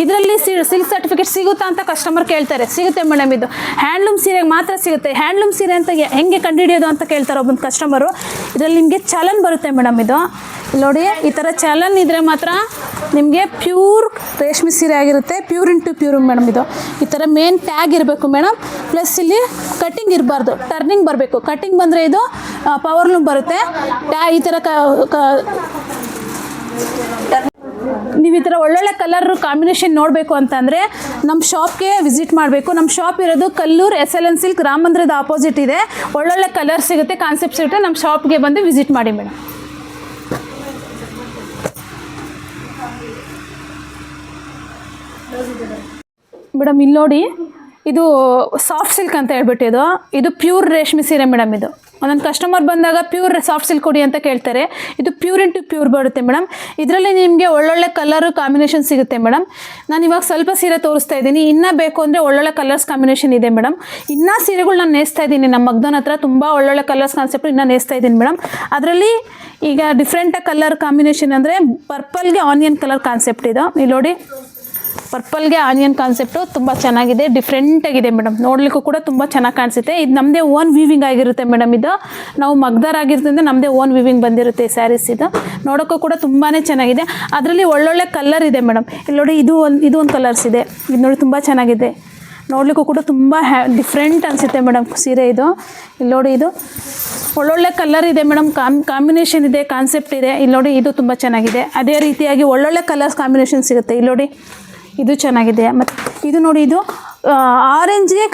[SPEAKER 1] ಇದರಲ್ಲಿ ಸಿಲ್ಕ್ ಸರ್ಟಿಫಿಕೇಟ್ ಸಿಗುತ್ತಾ ಅಂತ ಕಸ್ಟಮರ್ ಕೇಳ್ತಾರೆ. ಸಿಗುತ್ತೆ ಮೇಡಮ್. ಇದು ಹ್ಯಾಂಡ್ಲೂಮ್ ಸೀರೆಗೆ ಮಾತ್ರ ಸಿಗುತ್ತೆ. ಹ್ಯಾಂಡ್ಲೂಮ್ ಸೀರೆ ಅಂತ ಹೆಂಗೆ ಕಂಡುಹಿಡಿಯೋದು ಅಂತ ಕೇಳ್ತಾರೆ ಒಬ್ಬೊಂದು ಕಸ್ಟಮರು. ಇದರಲ್ಲಿ ನಿಮಗೆ ಚಲನ್ ಬರುತ್ತೆ ಮೇಡಮ್. ಇದು ನೋಡಿ, ಈ ಥರ ಚಲನ್ ಇದ್ದರೆ ಮಾತ್ರ ನಿಮಗೆ ಪ್ಯೂರ್ ರೇಷ್ಮೆ ಸೀರೆ ಆಗಿರುತ್ತೆ. Pure into pure madam. ಇದು ಈ ಥರ ಮೇನ್ ಟ್ಯಾಗ್ ಇರಬೇಕು ಮೇಡಮ್. ಪ್ಲಸ್ ಇಲ್ಲಿ ಕಟ್ಟಿಂಗ್ ಇರಬಾರ್ದು, ಟರ್ನಿಂಗ್ ಬರಬೇಕು. ಕಟ್ಟಿಂಗ್ ಬಂದರೆ ಇದು ಪವರ್ಲೂಮ್ ಬರುತ್ತೆ. ಈ ಥರ ನೀವು ಈ ಥರ ಒಳ್ಳೊಳ್ಳೆ ಕಲರ್ ಕಾಂಬಿನೇಷನ್ ನೋಡಬೇಕು ಅಂತಂದರೆ ನಮ್ಮ ಶಾಪ್ಗೆ ವಿಸಿಟ್ ಮಾಡಬೇಕು. ನಮ್ಮ ಶಾಪ್ ಇರೋದು ಕಲ್ಲೂರು SLN ಸಿಲ್ಕ್ ರಾಮ ಮಂದಿರದ ಆಪೋಸಿಟ್ ಇದೆ. ಒಳ್ಳೊಳ್ಳೆ ಕಲರ್ ಸಿಗುತ್ತೆ, ಕಾನ್ಸೆಪ್ಟ್ ಸಿಗುತ್ತೆ. ನಮ್ಮ ಶಾಪ್ಗೆ ಬಂದು ವಿಸಿಟ್ ಮಾಡಿ ಮೇಡಮ್. ಮೇಡಮ್ ಇಲ್ಲಿ ನೋಡಿ, ಇದು ಸಾಫ್ಟ್ ಸಿಲ್ಕ್ ಅಂತ ಹೇಳ್ಬಿಟ್ಟು ಇದು ಪ್ಯೂರ್ ರೇಷ್ಮೆ ಸೀರೆ ಮೇಡಮ್. ಇದು ಒಂದೊಂದು ಕಸ್ಟಮರ್ ಬಂದಾಗ ಪ್ಯೂರ್ ಸಾಫ್ಟ್ ಸಿಲ್ಕ್ ಕೊಡಿ ಅಂತ ಕೇಳ್ತಾರೆ. ಇದು ಪ್ಯೂರ್ ಇಂಟು ಪ್ಯೂರ್ ಬರುತ್ತೆ ಮೇಡಮ್. ಇದರಲ್ಲಿ ನಿಮಗೆ ಒಳ್ಳೊಳ್ಳೆ ಕಲರು ಕಾಂಬಿನೇಷನ್ ಸಿಗುತ್ತೆ ಮೇಡಮ್. ನಾನು ಇವಾಗ ಸ್ವಲ್ಪ ಸೀರೆ ತೋರಿಸ್ತಾ ಇದ್ದೀನಿ. ಇನ್ನೂ ಬೇಕು ಅಂದರೆ ಒಳ್ಳೊಳ್ಳೆ ಕಲರ್ಸ್ ಕಾಂಬಿನೇಷನ್ ಇದೆ ಮೇಡಮ್. ಇನ್ನೂ ಸೀರೆಗಳು ನಾನು ನೇಸ್ತಾ ಇದ್ದೀನಿ. ನಮ್ಮ ಮಗ್ದನ ಹತ್ರ ತುಂಬ ಒಳ್ಳೊಳ್ಳೆ ಕಲರ್ಸ್ ಕಾನ್ಸೆಪ್ಟ್ ಇನ್ನೂ ನೇಸ್ತಾ ಇದ್ದೀನಿ ಮೇಡಮ್. ಅದರಲ್ಲಿ ಈಗ ಡಿಫ್ರೆಂಟಾಗಿ ಕಲರ್ ಕಾಂಬಿನೇಷನ್ ಅಂದರೆ ಪರ್ಪಲ್ಗೆ ಆನಿಯನ್ ಕಲರ್ ಕಾನ್ಸೆಪ್ಟ್ ಇದು. ಇಲ್ಲಿ ನೋಡಿ, ಪರ್ಪಲ್ಗೆ ಆನಿಯನ್ ಕಾನ್ಸೆಪ್ಟು ತುಂಬ ಚೆನ್ನಾಗಿದೆ, ಡಿಫ್ರೆಂಟಾಗಿದೆ ಮೇಡಮ್. ನೋಡಲಿಕ್ಕೂ ಕೂಡ ತುಂಬ ಚೆನ್ನಾಗಿ ಕಾಣಿಸುತ್ತೆ. ಇದು ನಮ್ಮದೇ ಓನ್ ವೀವಿಂಗ್ ಆಗಿರುತ್ತೆ ಮೇಡಮ್. ಇದು ನಾವು ಮಗ್ದಾರ್ ಆಗಿರೋದ್ರಿಂದ ನಮ್ಮದೇ ಓನ್ ವೀವಿಂಗ್ ಬಂದಿರುತ್ತೆ ಸ್ಯಾರೀಸ್. ಇದು ನೋಡೋಕ್ಕೂ ಕೂಡ ತುಂಬಾ ಚೆನ್ನಾಗಿದೆ. ಅದರಲ್ಲಿ ಒಳ್ಳೊಳ್ಳೆ ಕಲರ್ ಇದೆ ಮೇಡಮ್. ಇಲ್ಲಿ ನೋಡಿ, ಇದು ಒಂದು ಕಲರ್ಸ್ ಇದೆ. ಇದು ನೋಡಿ ತುಂಬ ಚೆನ್ನಾಗಿದೆ. ನೋಡಲಿಕ್ಕೂ ಕೂಡ ತುಂಬ ಡಿಫ್ರೆಂಟ್ ಅನಿಸುತ್ತೆ ಮೇಡಮ್ ಸೀರೆ ಇದು. ಇಲ್ಲಿ ನೋಡಿ, ಇದು ಒಳ್ಳೊಳ್ಳೆ ಕಲರ್ ಇದೆ ಮೇಡಮ್, ಕಾಂಬಿನೇಷನ್ ಇದೆ, ಕಾನ್ಸೆಪ್ಟ್ ಇದೆ. ಇಲ್ಲಿ ನೋಡಿ, ಇದು ತುಂಬ ಚೆನ್ನಾಗಿದೆ. ಅದೇ ರೀತಿಯಾಗಿ ಒಳ್ಳೊಳ್ಳೆ ಕಲರ್ಸ್ ಕಾಂಬಿನೇಷನ್ ಸಿಗುತ್ತೆ. ಇಲ್ಲಿ ನೋಡಿ, ಇದು ಚೆನ್ನಾಗಿದೆ. ಮತ್ತು ಇದು ನೋಡಿ, ಇದು ಆರೆಂಜ್ಗೆ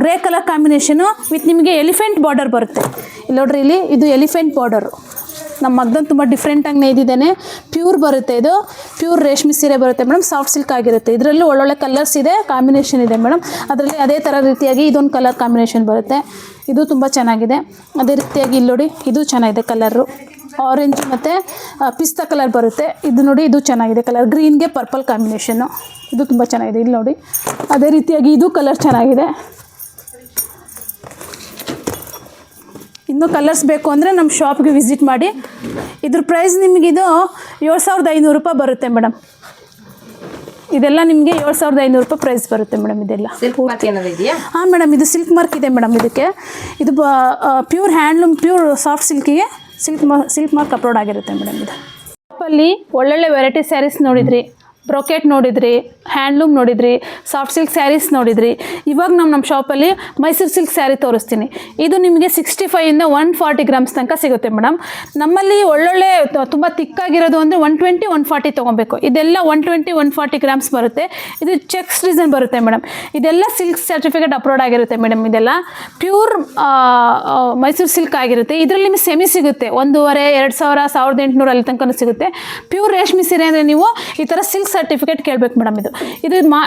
[SPEAKER 1] ಗ್ರೇ ಕಲರ್ ಕಾಂಬಿನೇಷನು ವಿತ್ ನಿಮಗೆ ಎಲಿಫೆಂಟ್ ಬಾರ್ಡರ್ ಬರುತ್ತೆ. ಇಲ್ಲಿ ನೋಡ್ರಿ, ಇಲ್ಲಿ ಇದು ಎಲಿಫೆಂಟ್ ಬಾರ್ಡರು. ನಮ್ಮ ಮಗ್ದನ್ ತುಂಬ ಡಿಫ್ರೆಂಟಾಗಿ ನೇಯ್ದಿದ್ದಾನೆ. ಪ್ಯೂರ್ ಬರುತ್ತೆ, ಇದು ಪ್ಯೂರ್ ರೇಷ್ಮೆ ಸೀರೆ ಬರುತ್ತೆ ಮೇಡಮ್. ಸಾಫ್ಟ್ ಸಿಲ್ಕ್ ಆಗಿರುತ್ತೆ. ಇದರಲ್ಲೂ ಒಳ್ಳೊಳ್ಳೆ ಕಲರ್ಸ್ ಇದೆ, ಕಾಂಬಿನೇಷನ್ ಇದೆ ಮೇಡಮ್. ಅದರಲ್ಲಿ ಅದೇ ಥರ ರೀತಿಯಾಗಿ ಇದೊಂದು ಕಲರ್ ಕಾಂಬಿನೇಷನ್ ಬರುತ್ತೆ. ಇದು ತುಂಬ ಚೆನ್ನಾಗಿದೆ. ಅದೇ ರೀತಿಯಾಗಿ ಇಲ್ಲಿ ನೋಡಿ, ಇದು ಚೆನ್ನಾಗಿದೆ ಕಲರು. ಆರೆಂಜ್ ಮತ್ತು ಪಿಸ್ತಾ ಕಲರ್ ಬರುತ್ತೆ. ಇದು ನೋಡಿ, ಇದು ಚೆನ್ನಾಗಿದೆ ಕಲರ್. ಗ್ರೀನ್ಗೆ purple combination. ಇದು ತುಂಬ ಚೆನ್ನಾಗಿದೆ. ಇಲ್ಲಿ ನೋಡಿ, ಅದೇ ರೀತಿಯಾಗಿ ಇದು ಕಲರ್ ಚೆನ್ನಾಗಿದೆ. ಇನ್ನೂ ಕಲರ್ಸ್ ಬೇಕು ಅಂದರೆ ನಮ್ಮ ಶಾಪ್ಗೆ ವಿಸಿಟ್ ಮಾಡಿ. ಇದ್ರ ಪ್ರೈಸ್ ನಿಮಗಿದು 7500 ರೂಪಾಯಿ ಬರುತ್ತೆ ಮೇಡಮ್. ಇದೆಲ್ಲ ನಿಮಗೆ 7500 ರೂಪಾಯಿ ಪ್ರೈಸ್ ಬರುತ್ತೆ ಮೇಡಮ್. ಇದೆಲ್ಲ
[SPEAKER 3] ಸಿಲ್ಕ್ ಮಾರ್ಕ್ ಏನಾದ್ರು ಇದೆಯಾ?
[SPEAKER 1] ಹಾಂ ಮೇಡಮ್, ಇದು ಸಿಲ್ಕ್ ಮಾರ್ಕ್ ಇದೆ ಮೇಡಮ್. ಇದಕ್ಕೆ ಇದು ಪ್ಯೂರ್ ಹ್ಯಾಂಡ್ಲೂಮ್, ಪ್ಯೂರ್ ಸಾಫ್ಟ್ ಸಿಲ್ಕಿಗೆ ಸಿಲ್ಕ್ ಮಾರ್ಕ್ ಅಪ್ಲೋಡ್ ಆಗಿರುತ್ತೆ ಮೇಡಮ್. ಇದು ಶಾಪಲ್ಲಿ ಒಳ್ಳೊಳ್ಳೆ ವೆರೈಟಿ ಸ್ಯಾರೀಸ್ ನೋಡಿದ್ರಿ, ಬ್ರೊಕೆಟ್ ನೋಡಿದ್ರಿ, ಹ್ಯಾಂಡ್ಲೂಮ್ ನೋಡಿದ್ರಿ, ಸಾಫ್ಟ್ ಸಿಲ್ಕ್ ಸ್ಯಾರೀಸ್ ನೋಡಿದ್ರಿ. ಇವಾಗ ನಮ್ಮ ಶಾಪಲ್ಲಿ ಮೈಸೂರು ಸಿಲ್ಕ್ ಸ್ಯಾರಿ ತೋರಿಸ್ತೀನಿ. ಇದು ನಿಮಗೆ 65ಇಂದ 140 ಗ್ರಾಮ್ಸ್ ತನಕ ಸಿಗುತ್ತೆ ಮೇಡಮ್. ನಮ್ಮಲ್ಲಿ ಒಳ್ಳೊಳ್ಳೆ ತುಂಬ ತಿಕ್ಕಾಗಿರೋದು ಅಂದರೆ 120, 140 ತೊಗೊಬೇಕು. ಇದೆಲ್ಲ 120, 140 ಗ್ರಾಮ್ಸ್ ಬರುತ್ತೆ. ಇದು ಚೆಕ್ಸ್ ಡಿಸೈನ್ ಬರುತ್ತೆ ಮೇಡಮ್. ಇದೆಲ್ಲ ಸಿಲ್ಕ್ ಸರ್ಟಿಫಿಕೇಟ್ ಅಪ್ಲೋಡ್ ಆಗಿರುತ್ತೆ ಮೇಡಮ್. ಇದೆಲ್ಲ ಪ್ಯೂರ್ ಮೈಸೂರು ಸಿಲ್ಕ್ ಆಗಿರುತ್ತೆ. ಇದರಲ್ಲಿ ನಿಮಗೆ ಸೆಮಿ ಸಿಗುತ್ತೆ, 1500, 2000, 1800 ಅಲ್ಲಿ ತನಕ ಸಿಗುತ್ತೆ. ಪ್ಯೂರ್ ರೇಷ್ಮೆ ಸೀರೆ ಅಂದರೆ ನೀವು ಈ ಥರ ಸಿಲ್ಕ್ ಸರ್ಟಿಫಿಕೇಟ್ ಕೇಳಬೇಕು ಮೇಡಮ್.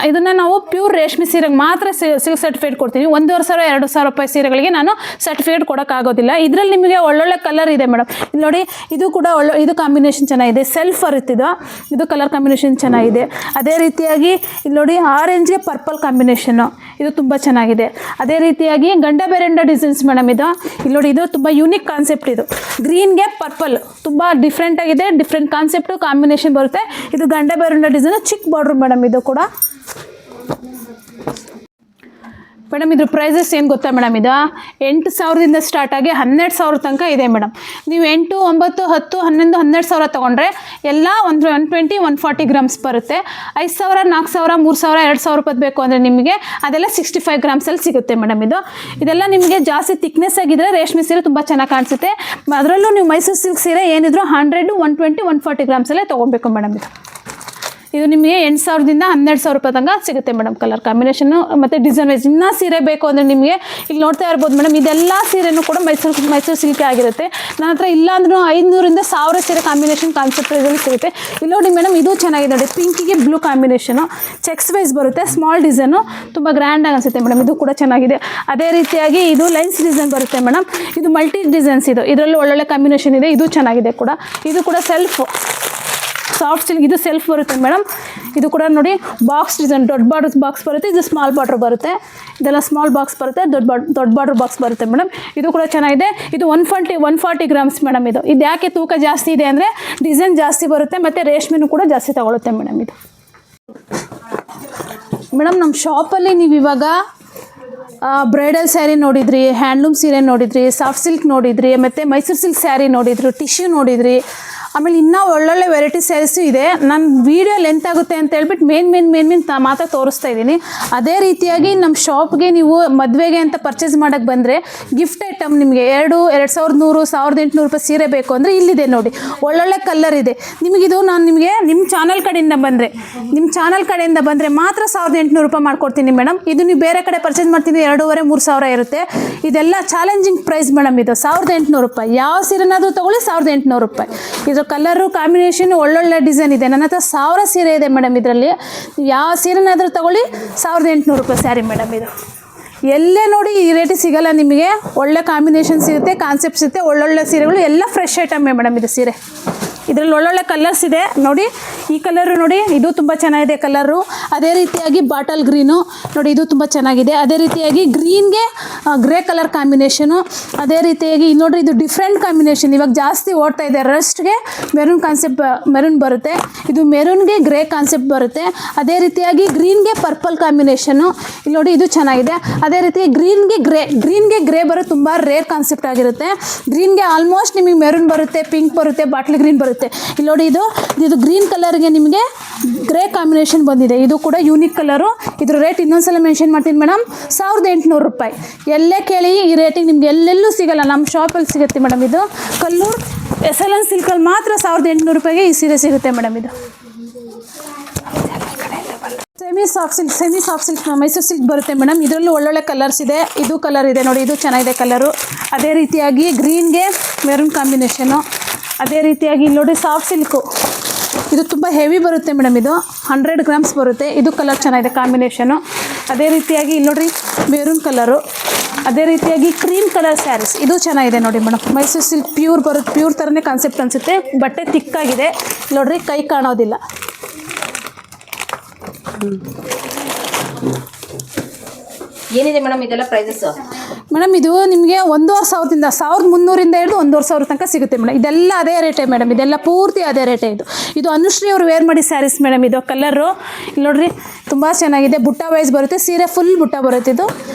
[SPEAKER 1] ಇದನ್ನು ನಾವು ಪ್ಯೂರ್ ರೇಷ್ಮೆ ಸೀರೆಗೆ ಮಾತ್ರ ಸಿಲ್ಕ್ ಸರ್ಟಿಫಿಕೇಟ್ ಕೊಡ್ತೀವಿ. 1500, 2000 ರೂಪಾಯಿ ಸೀರೆಗಳಿಗೆ ನಾನು ಸರ್ಟಿಫಿಕೇಟ್ ಕೊಡೋಕ್ಕಾಗೋದಿಲ್ಲ. ಇದರಲ್ಲಿ ನಿಮಗೆ ಒಳ್ಳೊಳ್ಳೆ ಕಲರ್ ಇದೆ ಮೇಡಮ್. ಇಲ್ಲಿ ನೋಡಿ, ಇದು ಕೂಡ ಇದು ಕಾಂಬಿನೇಷನ್ ಚೆನ್ನಾಗಿದೆ. ಸೆಲ್ಫ್ ಬರುತ್ತಿದ್ದು, ಇದು ಕಲರ್ ಕಾಂಬಿನೇಷನ್ ಚೆನ್ನಾಗಿದೆ. ಅದೇ ರೀತಿಯಾಗಿ ಇಲ್ಲಿ ನೋಡಿ, ಆರೆಂಜ್ಗೆ ಪರ್ಪಲ್ ಕಾಂಬಿನೇಷನ್ನು, ಇದು ತುಂಬ ಚೆನ್ನಾಗಿದೆ. ಅದೇ ರೀತಿಯಾಗಿ ಗಂಡ ಬೇರೆಂಡ ಡಿಸೈನ್ಸ್ ಮೇಡಮ್. ಇದು ಇಲ್ಲಿ ನೋಡಿ, ಇದು ತುಂಬ ಯೂನಿಕ್ ಕಾನ್ಸೆಪ್ಟ್. ಇದು ಗ್ರೀನ್ಗೆ ಪರ್ಪಲ್ ತುಂಬ ಡಿಫ್ರೆಂಟ್ ಆಗಿದೆ. ಡಿಫ್ರೆಂಟ್ ಕಾನ್ಸೆಪ್ಟು ಕಾಂಬಿನೇಷನ್ ಬರುತ್ತೆ. ಇದು ಗಂಡ ಬೇರೆಂಡ ಡಿಸೈನು, ಚಿಕ್ಕ ಬಾರ್ಡ್ರು ಮೇಡಮ್. ಇದು ಕೂಡ ಮೇಡಮ್, ಇದ್ರ ಪ್ರೈಸಸ್ ಏನು ಗೊತ್ತಾ ಮೇಡಮ್? ಇದು 8000ದಿಂದ ಸ್ಟಾರ್ಟ್ ಆಗಿ 12000 ತನಕ ಇದೆ ಮೇಡಮ್. ನೀವು 8, 9, 10, 11, 12000 ತೊಗೊಂಡ್ರೆ ಎಲ್ಲ 120, 140 ಗ್ರಾಮ್ಸ್ ಬರುತ್ತೆ. 5000, 4000, 3000, 2000 ರೂಪಾಯಿ ಬೇಕು ಅಂದರೆ ನಿಮಗೆ ಅದೆಲ್ಲ 65 ಗ್ರಾಮ್ಸಲ್ಲಿ ಸಿಗುತ್ತೆ ಮೇಡಮ್. ಇದೆಲ್ಲ ನಿಮಗೆ ಜಾಸ್ತಿ ಥಿಕ್ನೆಸ್ ಆಗಿದ್ದರೆ ರೇಷ್ಮೆ ಸೀರೆ ತುಂಬ ಚೆನ್ನಾಗಿ ಕಾಣಿಸುತ್ತೆ. ಅದರಲ್ಲೂ ನೀವು ಮೈಸೂರು ಸಿಲ್ಕ್ ಸೀರೆ ಏನಿದ್ರು 100, 120, 140 ಗ್ರಾಮ್ಸಲ್ಲೇ ತೊಗೊಬೇಕು ಮೇಡಮ್. ಇದು ನಿಮಗೆ 8000ದಿಂದ 12000 ರೂಪಾಯಿ ತನಕ ಸಿಗುತ್ತೆ ಮೇಡಮ್. ಕಲರ್ ಕಾಂಬಿನೇಷನ್ನು ಮತ್ತು ಡಿಸೈನ್ ವೈಸ್. ಇನ್ನೂ ಸೀರೆ ಬೇಕು ಅಂದರೆ ನಿಮಗೆ ಇಲ್ಲಿ ನೋಡ್ತಾ ಇರ್ಬೋದು ಮೇಡಮ್. ಇದೆಲ್ಲ ಸೀರೆನೂ ಕೂಡ ಮೈಸೂರು ಸಿಲ್ಕೆ ಆಗಿರುತ್ತೆ. ನನ್ನ ಹತ್ರ ಇಲ್ಲ ಅಂದ್ರೂ 500ರಿಂದ 1000 ಸೀರೆ ಕಾಂಬಿನೇಷನ್ ಕಾನ್ಸೆಪ್ಟ್ ಇದರಲ್ಲಿ ಸಿಗುತ್ತೆ. ಇಲ್ಲಿ ನೋಡಿ ಮೇಡಮ್, ಇದು ಚೆನ್ನಾಗಿದೆ ನೋಡಿ. ಪಿಂಕಿಗೆ ಬ್ಲೂ ಕಾಂಬಿನೇಷನು, ಚೆಕ್ಸ್ ವೈಸ್ ಬರುತ್ತೆ, ಸ್ಮಾಲ್ ಡಿಸೈನು, ತುಂಬ ಗ್ರ್ಯಾಂಡಾಗಿ ಅನಿಸುತ್ತೆ ಮೇಡಮ್. ಇದು ಕೂಡ ಚೆನ್ನಾಗಿದೆ. ಅದೇ ರೀತಿಯಾಗಿ ಇದು ಲೈನ್ಸ್ ಡಿಸೈನ್ ಬರುತ್ತೆ ಮೇಡಮ್. ಇದು ಮಲ್ಟಿ ಡಿಸೈನ್ಸ್. ಇದರಲ್ಲಿ ಒಳ್ಳೊಳ್ಳೆ ಕಾಂಬಿನೇಷನ್ ಇದೆ. ಇದು ಚೆನ್ನಾಗಿದೆ ಕೂಡ. ಇದು ಕೂಡ ಸೆಲ್ಫ್ ಸಾಫ್ಟ್ ಸಿಲ್ಕ್, ಇದು ಸೆಲ್ಫ್ ಬರುತ್ತೆ ಮೇಡಮ್. ಇದು ಕೂಡ ನೋಡಿ, ಬಾಕ್ಸ್ ಡಿಸೈನ್, ದೊಡ್ಡ ಬಾರ್ಡರ್ ಬಾಕ್ಸ್ ಬರುತ್ತೆ. ಇದು ಸ್ಮಾಲ್ ಬಾರ್ಡರ್ ಬರುತ್ತೆ. ಇದೆಲ್ಲ ಸ್ಮಾಲ್ ಬಾಕ್ಸ್ ಬರುತ್ತೆ, ದೊಡ್ಡ ಬಾರ್ಡರ್ ಬಾಕ್ಸ್ ಬರುತ್ತೆ ಮೇಡಮ್. ಇದು ಕೂಡ ಚೆನ್ನಾಗಿದೆ. ಇದು 140 ಗ್ರಾಮ್ಸ್ ಮೇಡಮ್. ಇದು ಯಾಕೆ ತೂಕ ಜಾಸ್ತಿ ಇದೆ ಅಂದರೆ ಡಿಸೈನ್ ಜಾಸ್ತಿ ಬರುತ್ತೆ ಮತ್ತು ರೇಷ್ಮೆನೂ ಕೂಡ ಜಾಸ್ತಿ ತಗೊಳುತ್ತೆ ಮೇಡಮ್. ಇದು ಮೇಡಮ್, ನಮ್ಮ ಶಾಪಲ್ಲಿ ನೀವು ಇವಾಗ ಬ್ರೈಡಲ್ ಸ್ಯಾರಿ ನೋಡಿದ್ರಿ, ಹ್ಯಾಂಡ್ಲೂಮ್ ಸೀರೆ ನೋಡಿದ್ರಿ, ಸಾಫ್ಟ್ ಸಿಲ್ಕ್ ನೋಡಿದ್ರಿ, ಮತ್ತು ಮೈಸೂರು ಸಿಲ್ಕ್ ಸ್ಯಾರಿ ನೋಡಿದ್ರಿ, ಟಿಶ್ಯೂ ನೋಡಿದ್ರಿ. ಆಮೇಲೆ ಇನ್ನೂ ಒಳ್ಳೊಳ್ಳೆ ವೆರೈಟಿ ಸ್ಯಾರೀಸು ಇದೆ. ನನ್ನ ವೀಡಿಯೋ ಲೆಂತ್ ಆಗುತ್ತೆ ಅಂತ ಹೇಳ್ಬಿಟ್ಟು ಮೇನ್ ಮಾತ್ರ ತೋರಿಸ್ತಾ ಇದ್ದೀನಿ. ಅದೇ ರೀತಿಯಾಗಿ ನಮ್ಮ ಶಾಪ್ಗೆ ನೀವು ಮದುವೆಗೆ ಅಂತ ಪರ್ಚೇಸ್ ಮಾಡೋಕ್ಕೆ ಬಂದರೆ ಗಿಫ್ಟ್ ಐಟಮ್ ನಿಮಗೆ 2100, 1800 ರೂಪಾಯಿ ಸೀರೆ ಬೇಕು ಅಂದರೆ ಇಲ್ಲಿದೆ ನೋಡಿ, ಒಳ್ಳೊಳ್ಳೆ ಕಲರ್ ಇದೆ. ನಿಮಗಿದು ನಾನು ನಿಮಗೆ ನಿಮ್ಮ ಚಾನಲ್ ಕಡೆಯಿಂದ ಬಂದರೆ ಮಾತ್ರ 1800 ರೂಪಾಯಿ ಮಾಡ್ಕೊಡ್ತೀನಿ ಮೇಡಮ್. ಇದು ನೀವು ಬೇರೆ ಕಡೆ ಪರ್ಚೇಸ್ ಮಾಡ್ತೀನಿ 2,500, 3,000 ಇರುತ್ತೆ. ಇದೆಲ್ಲ ಚಾಲೆಂಜಿಂಗ್ ಪ್ರೈಸ್ ಮೇಡಮ್. ಇದು 1800 ರೂಪಾಯಿ. ಯಾವ ಸೀರೆನಾದರೂ ತೊಗೊಳ್ಳಿ 1800 ರೂಪಾಯಿ. ಇದ್ರ ಕಲರು ಕಾಂಬಿನೇಷನ್ ಒಳ್ಳೊಳ್ಳೆ ಡಿಸೈನ್ ಇದೆ. ನನ್ನ ಹತ್ರ 1000 ಸೀರೆ ಇದೆ ಮೇಡಮ್. ಇದರಲ್ಲಿ ಯಾವ ಸೀರೆನಾದರೂ ತೊಗೊಳ್ಳಿ 1800 ರೂಪಾಯಿ ಸ್ಯಾರಿ ಮೇಡಮ್. ಇದು ಎಲ್ಲೇ ನೋಡಿ ಈ ರೇಟಿಗೆ ಸಿಗೋಲ್ಲ ನಿಮಗೆ. ಒಳ್ಳೆ ಕಾಂಬಿನೇಷನ್ ಸಿಗುತ್ತೆ, ಕಾನ್ಸೆಪ್ಟ್ ಸಿಗುತ್ತೆ, ಒಳ್ಳೊಳ್ಳೆ ಸೀರೆಗಳು ಎಲ್ಲ ಫ್ರೆಶ್ ಐಟಮ್ಮೇ ಮೇಡಮ್. ಇದು ಸೀರೆ ಇದರಲ್ಲಿ ಒಳ್ಳೊಳ್ಳೆ ಕಲರ್ಸ್ ಇದೆ ನೋಡಿ. ಈ ಕಲರು ನೋಡಿ, ಇದು ತುಂಬ ಚೆನ್ನಾಗಿದೆ ಕಲರು. ಅದೇ ರೀತಿಯಾಗಿ ಬಾಟಲ್ ಗ್ರೀನು ನೋಡಿ, ಇದು ತುಂಬ ಚೆನ್ನಾಗಿದೆ. ಅದೇ ರೀತಿಯಾಗಿ ಗ್ರೀನ್ಗೆ ಗ್ರೇ ಕಲರ್ ಕಾಂಬಿನೇಷನು. ಅದೇ ರೀತಿಯಾಗಿ ಇಲ್ಲಿ ನೋಡಿರಿ, ಇದು ಡಿಫ್ರೆಂಟ್ ಕಾಂಬಿನೇಷನ್. ಇವಾಗ ಜಾಸ್ತಿ ಓಡ್ತಾ ಇದೆ. ರಸ್ಟ್ಗೆ ಮೆರೂನ್ ಕಾನ್ಸೆಪ್ಟ್, ಮೆರೂನ್ ಬರುತ್ತೆ. ಇದು ಮೆರೂನ್ಗೆ ಗ್ರೇ ಕಾನ್ಸೆಪ್ಟ್ ಬರುತ್ತೆ. ಅದೇ ರೀತಿಯಾಗಿ ಗ್ರೀನ್ಗೆ ಪರ್ಪಲ್ ಕಾಂಬಿನೇಷನು. ಇಲ್ಲಿ ನೋಡಿ, ಇದು ಚೆನ್ನಾಗಿದೆ. ಅದೇ ರೀತಿ ಗ್ರೀನ್ಗೆ ಗ್ರೇ ಬರೋದು ತುಂಬ ರೇರ್ ಕಾನ್ಸೆಪ್ಟ್ ಆಗಿರುತ್ತೆ. ಗ್ರೀನ್ಗೆ ಆಲ್ಮೋಸ್ಟ್ ನಿಮಗೆ ಮೆರೂನ್ ಬರುತ್ತೆ, ಪಿಂಕ್ ಬರುತ್ತೆ, ಬಾಟ್ಲ್ ಗ್ರೀನ್ ಬರುತ್ತೆ. ಇಲ್ಲಿ ನೋಡಿ, ಇದು ಗ್ರೀನ್ ಕಲರ್ಗೆ ನಿಮಗೆ ಗ್ರೇ ಕಾಂಬಿನೇಷನ್ ಬಂದಿದೆ. ಇದು ಕೂಡ ಯೂನಿಕ್ ಕಲರು. ಇದ್ರ ರೇಟ್ ಇನ್ನೊಂದ್ಸಲ ಮೆನ್ಷನ್ ಮಾಡ್ತೀನಿ ಮೇಡಮ್, 1800 ರೂಪಾಯಿ. ಎಲ್ಲೇ ಕೇಳಿ ಈ ರೇಟಿಗೆ ನಿಮ್ಗೆ ಎಲ್ಲೆಲ್ಲೂ ಸಿಗಲ್ಲ, ನಮ್ಮ ಶಾಪಲ್ಲಿ ಸಿಗುತ್ತೆ ಮೇಡಮ್. ಇದು ಕಲ್ಲೂರು SLN ಸಿಲ್ಕಲ್ಲಿ ಮಾತ್ರ 1800 ರೂಪಾಯಿಗೆ ಈ ಸೀರೆ ಸಿಗುತ್ತೆ ಮೇಡಮ್. ಇದು semi soft silk Mysuru silk ಬರುತ್ತೆ ಮೇಡಮ್. ಇದರಲ್ಲೂ ಒಳ್ಳೊಳ್ಳೆ ಕಲರ್ಸ್ ಇದೆ. ಇದು ಕಲರ್ ಇದೆ ನೋಡಿ, ಇದು ಚೆನ್ನಾಗಿದೆ ಕಲರು. ಅದೇ ರೀತಿಯಾಗಿ ಗ್ರೀನ್ಗೆ ಮೆರೂನ್ ಕಾಂಬಿನೇಷನು. ಅದೇ ರೀತಿಯಾಗಿ ಇಲ್ಲಿ ನೋಡಿ, ಸಾಫ್ಟ್ ಸಿಲ್ಕು, ಇದು ತುಂಬ ಹೆವಿ ಬರುತ್ತೆ ಮೇಡಮ್. ಇದು 100 ಗ್ರಾಮ್ಸ್ ಬರುತ್ತೆ. ಇದು ಕಲರ್ ಚೆನ್ನಾಗಿದೆ ಕಾಂಬಿನೇಷನು. ಅದೇ ರೀತಿಯಾಗಿ ಇಲ್ಲಿ ನೋಡಿರಿ, ಮೆರೂನ್ ಕಲರು. ಅದೇ ರೀತಿಯಾಗಿ ಕ್ರೀಮ್ ಕಲರ್ ಸ್ಯಾರೀಸ್, ಇದು ಚೆನ್ನಾಗಿದೆ ನೋಡಿ ಮೇಡಮ್. ಮೈಸೂರು ಸಿಲ್ಕ್ ಪ್ಯೂರ್ ಬರುತ್ತೆ, ಪ್ಯೂರ್ ಥರನೇ ಕಾನ್ಸೆಪ್ಟ್ ಅನಿಸುತ್ತೆ. ಬಟ್ಟೆ ತಿಕ್ಕಾಗಿದೆ ನೋಡಿರಿ, ಕೈ ಕಾಣೋದಿಲ್ಲ.
[SPEAKER 3] ಏನಿದೆ ಮೇಡಮ್ ಇದೆಲ್ಲ ಪ್ರೈಸಸ್?
[SPEAKER 1] ಮೇಡಮ್ ಇದು ನಿಮಗೆ 1500ದಿಂದ 1300ರಿಂದ ಹಿಡಿದು 1500 ತನಕ ಸಿಗುತ್ತೆ ಮೇಡಮ್. ಇದೆಲ್ಲ ಅದೇ ರೇಟೇ ಮೇಡಮ್. ಇದೆಲ್ಲ ಪೂರ್ತಿ ಅದೇ ರೇಟೇ. ಇದು ಅನುಶ್ರೀ ಅವರು ವೇರ್ ಮಾಡಿ ಸ್ಯಾರೀಸ್ ಮೇಡಮ್. ಇದು ಕಲರು ಇಲ್ಲಿ ನೋಡಿರಿ, ತುಂಬ ಚೆನ್ನಾಗಿದೆ. ಬುಟ್ಟ ವೈಸ್ ಬರುತ್ತೆ, ಸೀರೆ ಫುಲ್ ಬುಟ್ಟ ಬರುತ್ತೆ.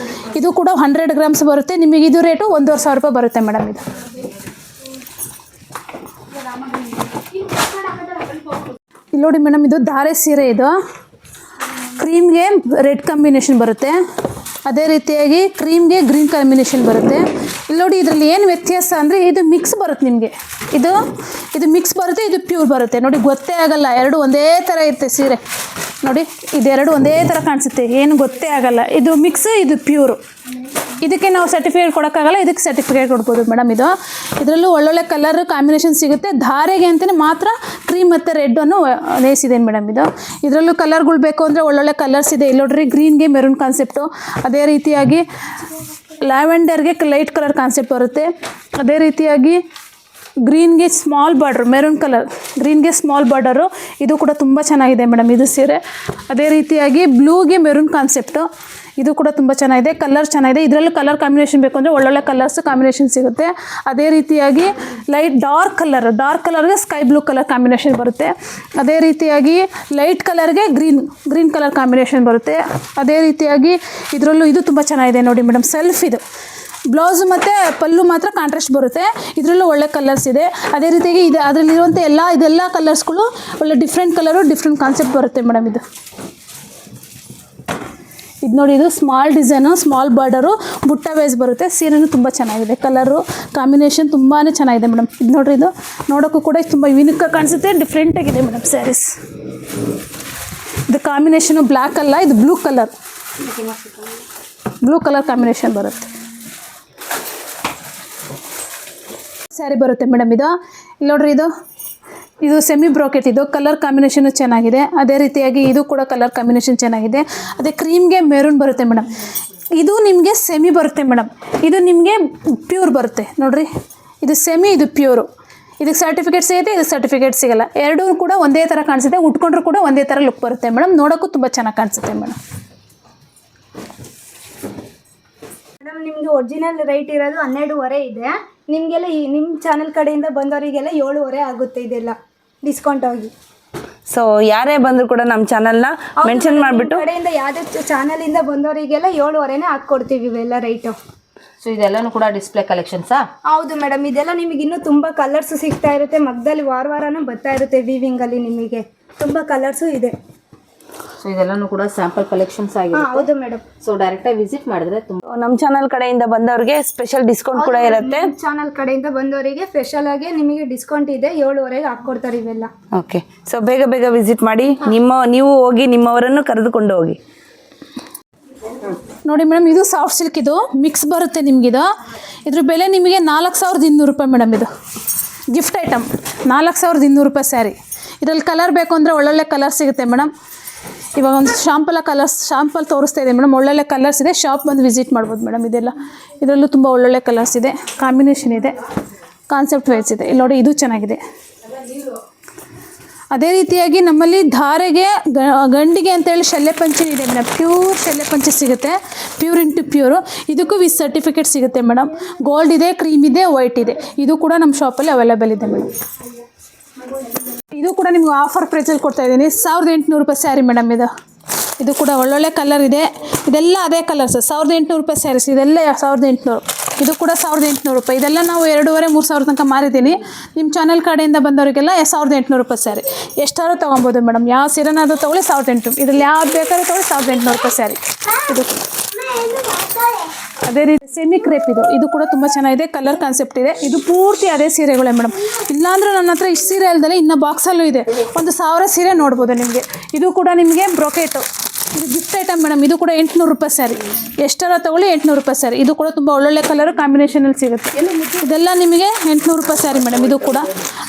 [SPEAKER 1] ಇದು ಕೂಡ 100 ಗ್ರಾಮ್ಸ್ ಬರುತ್ತೆ. ನಿಮಗೆ ಇದು ರೇಟು 1500 ರೂಪಾಯಿ ಬರುತ್ತೆ ಮೇಡಮ್. ಇದು ಇಲ್ಲಿ ನೋಡಿ ಮೇಡಮ್, ಇದು ಧಾರೆ ಸೀರೆ. ಇದು ಕ್ರೀಮ್ಗೆ ರೆಡ್ ಕಾಂಬಿನೇಷನ್ ಬರುತ್ತೆ. ಅದೇ ರೀತಿಯಾಗಿ ಕ್ರೀಮ್ಗೆ ಗ್ರೀನ್ ಕಾಂಬಿನೇಷನ್ ಬರುತ್ತೆ. ಇಲ್ಲಿ ನೋಡಿ, ಇದರಲ್ಲಿ ಏನು ವ್ಯತ್ಯಾಸ ಅಂದರೆ ಇದು ಮಿಕ್ಸ್ ಬರುತ್ತೆ ನಿಮಗೆ. ಇದು ಮಿಕ್ಸ್ ಬರುತ್ತೆ, ಇದು ಪ್ಯೂರ್ ಬರುತ್ತೆ ನೋಡಿ. ಗೊತ್ತೇ ಆಗಲ್ಲ, ಎರಡು ಒಂದೇ ಥರ ಇರುತ್ತೆ ಸೀರೆ ನೋಡಿ. ಇದೆರಡು ಒಂದೇ ಥರ ಕಾಣಿಸುತ್ತೆ, ಏನು ಗೊತ್ತೇ ಆಗಲ್ಲ. ಇದು ಮಿಕ್ಸ್, ಇದು ಪ್ಯೂರು. ಇದಕ್ಕೆ ನಾವು ಸರ್ಟಿಫಿಕೇಟ್ ಕೊಡೋಕ್ಕಾಗಲ್ಲ, ಇದಕ್ಕೆ ಸರ್ಟಿಫಿಕೇಟ್ ಕೊಡ್ಬೋದು ಮೇಡಮ್. ಇದರಲ್ಲೂ ಒಳ್ಳೊಳ್ಳೆ ಕಲರ್ ಕಾಂಬಿನೇಷನ್ ಸಿಗುತ್ತೆ. ಧಾರೆಗೆ ಅಂತಲೇ ಮಾತ್ರ ಕ್ರೀಮ್ ಮತ್ತು ರೆಡ್ಡನ್ನು ನೇಸಿದೆ ಮೇಡಮ್. ಇದರಲ್ಲೂ ಕಲರ್ಗಳು ಬೇಕು ಅಂದರೆ ಒಳ್ಳೊಳ್ಳೆ ಕಲರ್ಸ್ ಇದೆ. ಇಲ್ಲಿ ನೋಡ್ರಿ, ಗ್ರೀನ್ಗೆ ಮೆರೂನ್ ಕಾನ್ಸೆಪ್ಟು. ಅದೇ ರೀತಿಯಾಗಿ ಲ್ಯಾವೆಂಡರ್ಗೆ ಲೈಟ್ ಕಲರ್ ಕಾನ್ಸೆಪ್ಟ್ ಬರುತ್ತೆ. ಅದೇ ರೀತಿಯಾಗಿ ಗ್ರೀನ್ಗೆ ಸ್ಮಾಲ್ ಬಾರ್ಡ್ರು, ಮೆರೂನ್ ಕಲರ್ ಗ್ರೀನ್ಗೆ ಸ್ಮಾಲ್ ಬಾರ್ಡರು. ಇದು ಕೂಡ ತುಂಬ ಚೆನ್ನಾಗಿದೆ ಮೇಡಮ್ ಇದು ಸೀರೆ. ಅದೇ ರೀತಿಯಾಗಿ ಬ್ಲೂಗೆ ಮೆರೂನ್ ಕಾನ್ಸೆಪ್ಟು, ಇದು ಕೂಡ ತುಂಬ ಚೆನ್ನಾಗಿದೆ. ಕಲರ್ ಚೆನ್ನಾಗಿದೆ. ಇದರಲ್ಲೂ ಕಲರ್ ಕಾಂಬಿನೇಷನ್ ಬೇಕು ಅಂದರೆ ಒಳ್ಳೊಳ್ಳೆ ಕಲರ್ಸ್ ಕಾಂಬಿನೇಷನ್ ಸಿಗುತ್ತೆ. ಅದೇ ರೀತಿಯಾಗಿ ಡಾರ್ಕ್ ಕಲರ್ಗೆ ಸ್ಕೈ ಬ್ಲೂ ಕಲರ್ ಕಾಂಬಿನೇಷನ್ ಬರುತ್ತೆ. ಅದೇ ರೀತಿಯಾಗಿ ಲೈಟ್ ಕಲರ್ಗೆ ಗ್ರೀನ್ ಕಲರ್ ಕಾಂಬಿನೇಷನ್ ಬರುತ್ತೆ. ಅದೇ ರೀತಿಯಾಗಿ ಇದರಲ್ಲೂ ಇದು ತುಂಬ ಚೆನ್ನಾಗಿದೆ ನೋಡಿ ಮೇಡಮ್. ಸೆಲ್ಫ್ ಇದು ಬ್ಲೌಸು ಮತ್ತು ಪಲ್ಲು ಮಾತ್ರ ಕಾಂಟ್ರಾಸ್ಟ್ ಬರುತ್ತೆ. ಇದರಲ್ಲೂ ಒಳ್ಳೆ ಕಲರ್ಸ್ ಇದೆ. ಅದೇ ರೀತಿಯಾಗಿ ಅದರಲ್ಲಿರುವಂಥ ಇದೆಲ್ಲ ಕಲರ್ಸ್ಗಳು ಒಳ್ಳೆ ಡಿಫ್ರೆಂಟ್ ಕಲರು, ಡಿಫ್ರೆಂಟ್ ಕಾನ್ಸೆಪ್ಟ್ ಬರುತ್ತೆ ಮೇಡಮ್. ಇದು ನೋಡಿ, ಇದು ಸ್ಮಾಲ್ ಡಿಸೈನು, ಸ್ಮಾಲ್ ಬಾರ್ಡರು, ಬುಟ್ಟ ವೈಸ್ ಬರುತ್ತೆ. ಸೀರೆನೂ ತುಂಬ ಚೆನ್ನಾಗಿದೆ. ಕಲರು ಕಾಂಬಿನೇಷನ್ ತುಂಬಾ ಚೆನ್ನಾಗಿದೆ ಮೇಡಮ್. ಇದು ನೋಡಿರಿ, ಇದು ನೋಡೋಕ್ಕೂ ಕೂಡ ತುಂಬ ಯೂನಿಕ್ ಕಾಣಿಸುತ್ತೆ, ಡಿಫ್ರೆಂಟಾಗಿದೆ ಮೇಡಮ್ ಸ್ಯಾರೀಸ್. ಇದು ಕಾಂಬಿನೇಷನು ಬ್ಲ್ಯಾಕ್ ಅಲ್ಲ, ಇದು ಬ್ಲೂ ಕಲರ್ ಕಾಂಬಿನೇಷನ್ ಬರುತ್ತೆ. ಸ್ಯಾರಿ ಬರುತ್ತೆ ಮೇಡಮ್. ಇಲ್ಲಿ ನೋಡ್ರಿ, ಇದು ಸೆಮಿ ಬ್ರೋಕೆಟ್. ಇದು ಕಲರ್ ಕಾಂಬಿನೇಷನು ಚೆನ್ನಾಗಿದೆ. ಅದೇ ರೀತಿಯಾಗಿ ಇದು ಕೂಡ ಕಲರ್ ಕಾಂಬಿನೇಷನ್ ಚೆನ್ನಾಗಿದೆ. ಅದೇ ಕ್ರೀಮ್ಗೆ ಮೆರೂನ್ ಬರುತ್ತೆ ಮೇಡಮ್. ಇದು ನಿಮಗೆ ಸೆಮಿ ಬರುತ್ತೆ ಮೇಡಮ್. ಇದು ನಿಮಗೆ ಪ್ಯೂರ್ ಬರುತ್ತೆ ನೋಡಿರಿ. ಇದು ಸೆಮಿ, ಇದು ಪ್ಯೂರು. ಇದಕ್ಕೆ ಸರ್ಟಿಫಿಕೇಟ್ ಸಿಗುತ್ತೆ, ಇದಕ್ಕೆ ಸರ್ಟಿಫಿಕೇಟ್ ಸಿಗಲ್ಲ. ಎರಡೂ ಕೂಡ ಒಂದೇ ಥರ ಕಾಣಿಸುತ್ತೆ. ಉಟ್ಕೊಂಡ್ರೂ ಕೂಡ ಒಂದೇ ಥರ ಲುಕ್ ಬರುತ್ತೆ ಮೇಡಮ್. ನೋಡೋಕ್ಕೂ ತುಂಬ ಚೆನ್ನಾಗಿ ಕಾಣಿಸುತ್ತೆ ಮೇಡಮ್.
[SPEAKER 4] ನಿಮಗೆ ಒರಿಜಿನಲ್ ರೈಟ್ ಇರೋದು 12.5 ಇದೆ. ನಿಮಗೆಲ್ಲ ನಿಮ್ಮ ಚಾನಲ್ ಕಡೆಯಿಂದ ಬಂದವರಿಗೆಲ್ಲ 7.5 ಆಗುತ್ತೆ. ಇದೆಲ್ಲ ಡಿಸ್ಕೌಂಟ್ ಆಗಿ.
[SPEAKER 2] ಸೊ ಯಾರೇ ಬಂದರೂ ಕೂಡ ನಮ್ಮ ಚಾನಲ್ನ ಮೆನ್ಷನ್ ಮಾಡಿಬಿಟ್ಟು
[SPEAKER 4] ಕಡೆಯಿಂದ ಯಾವುದೇ ಚಾನಲಿಂದ ಬಂದವರಿಗೆಲ್ಲ 7.5ನೇ ಹಾಕ್ಕೊಡ್ತೀವಿ ಇವೆಲ್ಲ ರೈಟು.
[SPEAKER 3] ಸೊ ಇದೆಲ್ಲನೂ ಕೂಡ ಡಿಸ್ಪ್ಲೇ ಕಲೆಕ್ಷನ್ಸಾ?
[SPEAKER 4] ಹೌದು ಮೇಡಮ್. ಇದೆಲ್ಲ ನಿಮಗೆ ಇನ್ನೂ ತುಂಬ ಕಲರ್ಸ್ ಸಿಗ್ತಾ ಇರುತ್ತೆ. ಮಗ್ದಲ್ಲಿ ವಾರನೂ ಬರ್ತಾ ಇರುತ್ತೆ ವೀವಿಂಗಲ್ಲಿ. ನಿಮಗೆ ತುಂಬ ಕಲರ್ಸು ಇದೆ.
[SPEAKER 3] ಸೊ ಇದೆಲ್ಲನೂ ಕೂಡ ಸ್ಯಾಂಪಲ್ ಕಲೆಕ್ಷನ್ಸ್ ಆಗಿದೆ.
[SPEAKER 4] ಹೌದು ಮೇಡಮ್.
[SPEAKER 3] ಸೊ ಡೈರೆಕ್ಟಾಗಿ ವಿಸಿಟ್ ಮಾಡಿದ್ರೆ ತುಂಬ
[SPEAKER 2] ನಮ್ಮ ಚಾನಲ್ ಕಡೆಯಿಂದ ಬಂದವರಿಗೆ ಸ್ಪೆಷಲ್ ಡಿಸ್ಕೌಂಟ್ ಕೂಡ ಇರುತ್ತೆ.
[SPEAKER 4] ಚಾನಲ್ ಕಡೆಯಿಂದ ಬಂದವರಿಗೆ ಸ್ಪೆಷಲ್ ಆಗಿ ನಿಮಗೆ ಡಿಸ್ಕೌಂಟ್ ಇದೆ. 7.5ಗೆ ಹಾಕ್ಕೊಡ್ತಾರೆ ಇವೆಲ್ಲ.
[SPEAKER 2] ಓಕೆ. ಸೊ ಬೇಗ ವಿಸಿಟ್ ಮಾಡಿ, ನೀವು ಹೋಗಿ ನಿಮ್ಮವರನ್ನು ಕರೆದುಕೊಂಡು ಹೋಗಿ.
[SPEAKER 1] ನೋಡಿ ಮೇಡಮ್, ಇದು ಸಾಫ್ಟ್ ಸಿಲ್ಕ್. ಇದು ಮಿಕ್ಸ್ ಬರುತ್ತೆ ನಿಮಗಿದು. ಇದ್ರ ಬೆಲೆ ನಿಮಗೆ 4200 ರೂಪಾಯಿ ಮೇಡಮ್. ಇದು ಗಿಫ್ಟ್ ಐಟಮ್ 4200 ರೂಪಾಯಿ ಸ್ಯಾರಿ. ಇದರಲ್ಲಿ ಕಲರ್ ಬೇಕು ಅಂದರೆ ಒಳ್ಳೊಳ್ಳೆ ಕಲರ್ ಸಿಗುತ್ತೆ ಮೇಡಮ್. ಇವಾಗ ಒಂದು ಶಾಂಪಲ್ ತೋರಿಸ್ತಾ ಇದೆ ಮೇಡಮ್. ಒಳ್ಳೊಳ್ಳೆ ಕಲರ್ಸ್ ಇದೆ. ಶಾಪ್ ಬಂದು ವಿಸಿಟ್ ಮಾಡ್ಬೋದು ಮೇಡಮ್. ಇದರಲ್ಲೂ ತುಂಬ ಒಳ್ಳೊಳ್ಳೆ ಕಲರ್ಸ್ ಇದೆ, ಕಾಂಬಿನೇಷನ್ ಇದೆ, ಕಾನ್ಸೆಪ್ಟ್ ವೈಸ್ ಇದೆ. ಇಲ್ಲಿ ನೋಡಿ, ಇದು ಚೆನ್ನಾಗಿದೆ. ಅದೇ ರೀತಿಯಾಗಿ ನಮ್ಮಲ್ಲಿ ಧಾರೆಗೆ ಗಂಡಿಗೆ ಅಂತೇಳಿ ಶಲ್ಯ ಪಂಚೆ ಇದೆ ಮೇಡಮ್. ಪ್ಯೂರ್ ಶಲ್ಯ ಪಂಚೆ ಸಿಗುತ್ತೆ, ಪ್ಯೂರ್ ಇಂಟು ಪ್ಯೂರು. ಇದಕ್ಕೂ ವಿತ್ ಸರ್ಟಿಫಿಕೇಟ್ ಸಿಗುತ್ತೆ ಮೇಡಮ್. ಗೋಲ್ಡ್ ಇದೆ, ಕ್ರೀಮ್ ಇದೆ, ವೈಟ್ ಇದೆ. ಇದು ಕೂಡ ನಮ್ಮ ಶಾಪಲ್ಲಿ ಅವೈಲೇಬಲ್ ಇದೆ ಮೇಡಮ್. ಇದು ಕೂಡ ನಿಮ್ಗೆ ಆಫರ್ ಪ್ರೈಸಲ್ಲಿ ಕೊಡ್ತಾ ಇದ್ದೀನಿ. 1800 ರೂಪಾಯಿ ಸ್ಯಾರಿ ಮೇಡಮ್. ಇದು ಕೂಡ ಒಳ್ಳೊಳ್ಳೆ ಕಲರ್ ಇದೆ. ಇದೆಲ್ಲ ಅದೇ ಕಲರ್ ಸರ್. 1800 ರೂಪಾಯಿ ಸ್ಯಾರೀಸ್ ಇದೆಲ್ಲ 1800. ಇದು ಕೂಡ 1800 ರೂಪಾಯಿ. ಇದೆಲ್ಲ ನಾವು 2,500-3,000 ತನಕ ಮಾರಿದ್ದೀನಿ. ನಿಮ್ಮ ಚಾನಲ್ ಕಡೆಯಿಂದ ಬಂದವರಿಗೆಲ್ಲ 1800 ರೂಪಾಯಿ ಸ್ಯಾರಿ. ಎಷ್ಟಾದ್ರೂ ತೊಗೊಬೋದು ಮೇಡಮ್. ಯಾವ ಸೀರೆನಾದರೂ ತೊಗೊಳ್ಳಿ 1800. ಇದ್ರಲ್ಲಿ ಯಾವ್ದು ಬೇಕಾದ್ರೂ ತೊಗೊಳ್ಳಿ 1800 ರೂಪಾಯಿ ಸ್ಯಾರಿ. ಇದು ಅದೇ ರೀತಿ ಸೆಮಿ ಕ್ರೇಪ್ ಇದು ಕೂಡ ತುಂಬ ಚೆನ್ನಾಗಿದೆ. ಕಲರ್ ಕಾನ್ಸೆಪ್ಟ್ ಇದೆ. ಇದು ಪೂರ್ತಿ ಅದೇ ಸೀರೆಗಳೇ ಮೇಡಮ್. ಇಲ್ಲಾಂದ್ರೆ ನನ್ನ ಹತ್ರ ಇಷ್ಟು ಸೀರೆ ಅಲ್ದಲೆ ಇನ್ನು ಬಾಕ್ಸಲ್ಲೂ ಇದೆ. 1,000 ಸೀರೆ ನೋಡ್ಬೋದು ನಿಮಗೆ. ಇದು ಕೂಡ ನಿಮಗೆ ಬ್ರೊಕೆಟು. ಇದು ಗಿಫ್ಟ್ ಐಟಮ್ ಮೇಡಮ್. ಇದು ಕೂಡ 800 ರೂಪಾಯಿ ಸ್ಯಾರಿ. ಎಷ್ಟಾರ ತೊಗೊಳ್ಳಿ 800 ರೂಪಾಯಿ ಸ್ಯಾರಿ. ಇದು ಕೂಡ ತುಂಬ ಒಳ್ಳೊಳ್ಳೆ ಕಲರ್ ಕಾಂಬಿನೇಷನಲ್ಲಿ ಸಿಗುತ್ತೆ. ಇದೆಲ್ಲ ನಿಮಗೆ 800 ರೂಪಾಯಿ ಸ್ಯಾರಿ ಮೇಡಮ್. ಇದು ಕೂಡ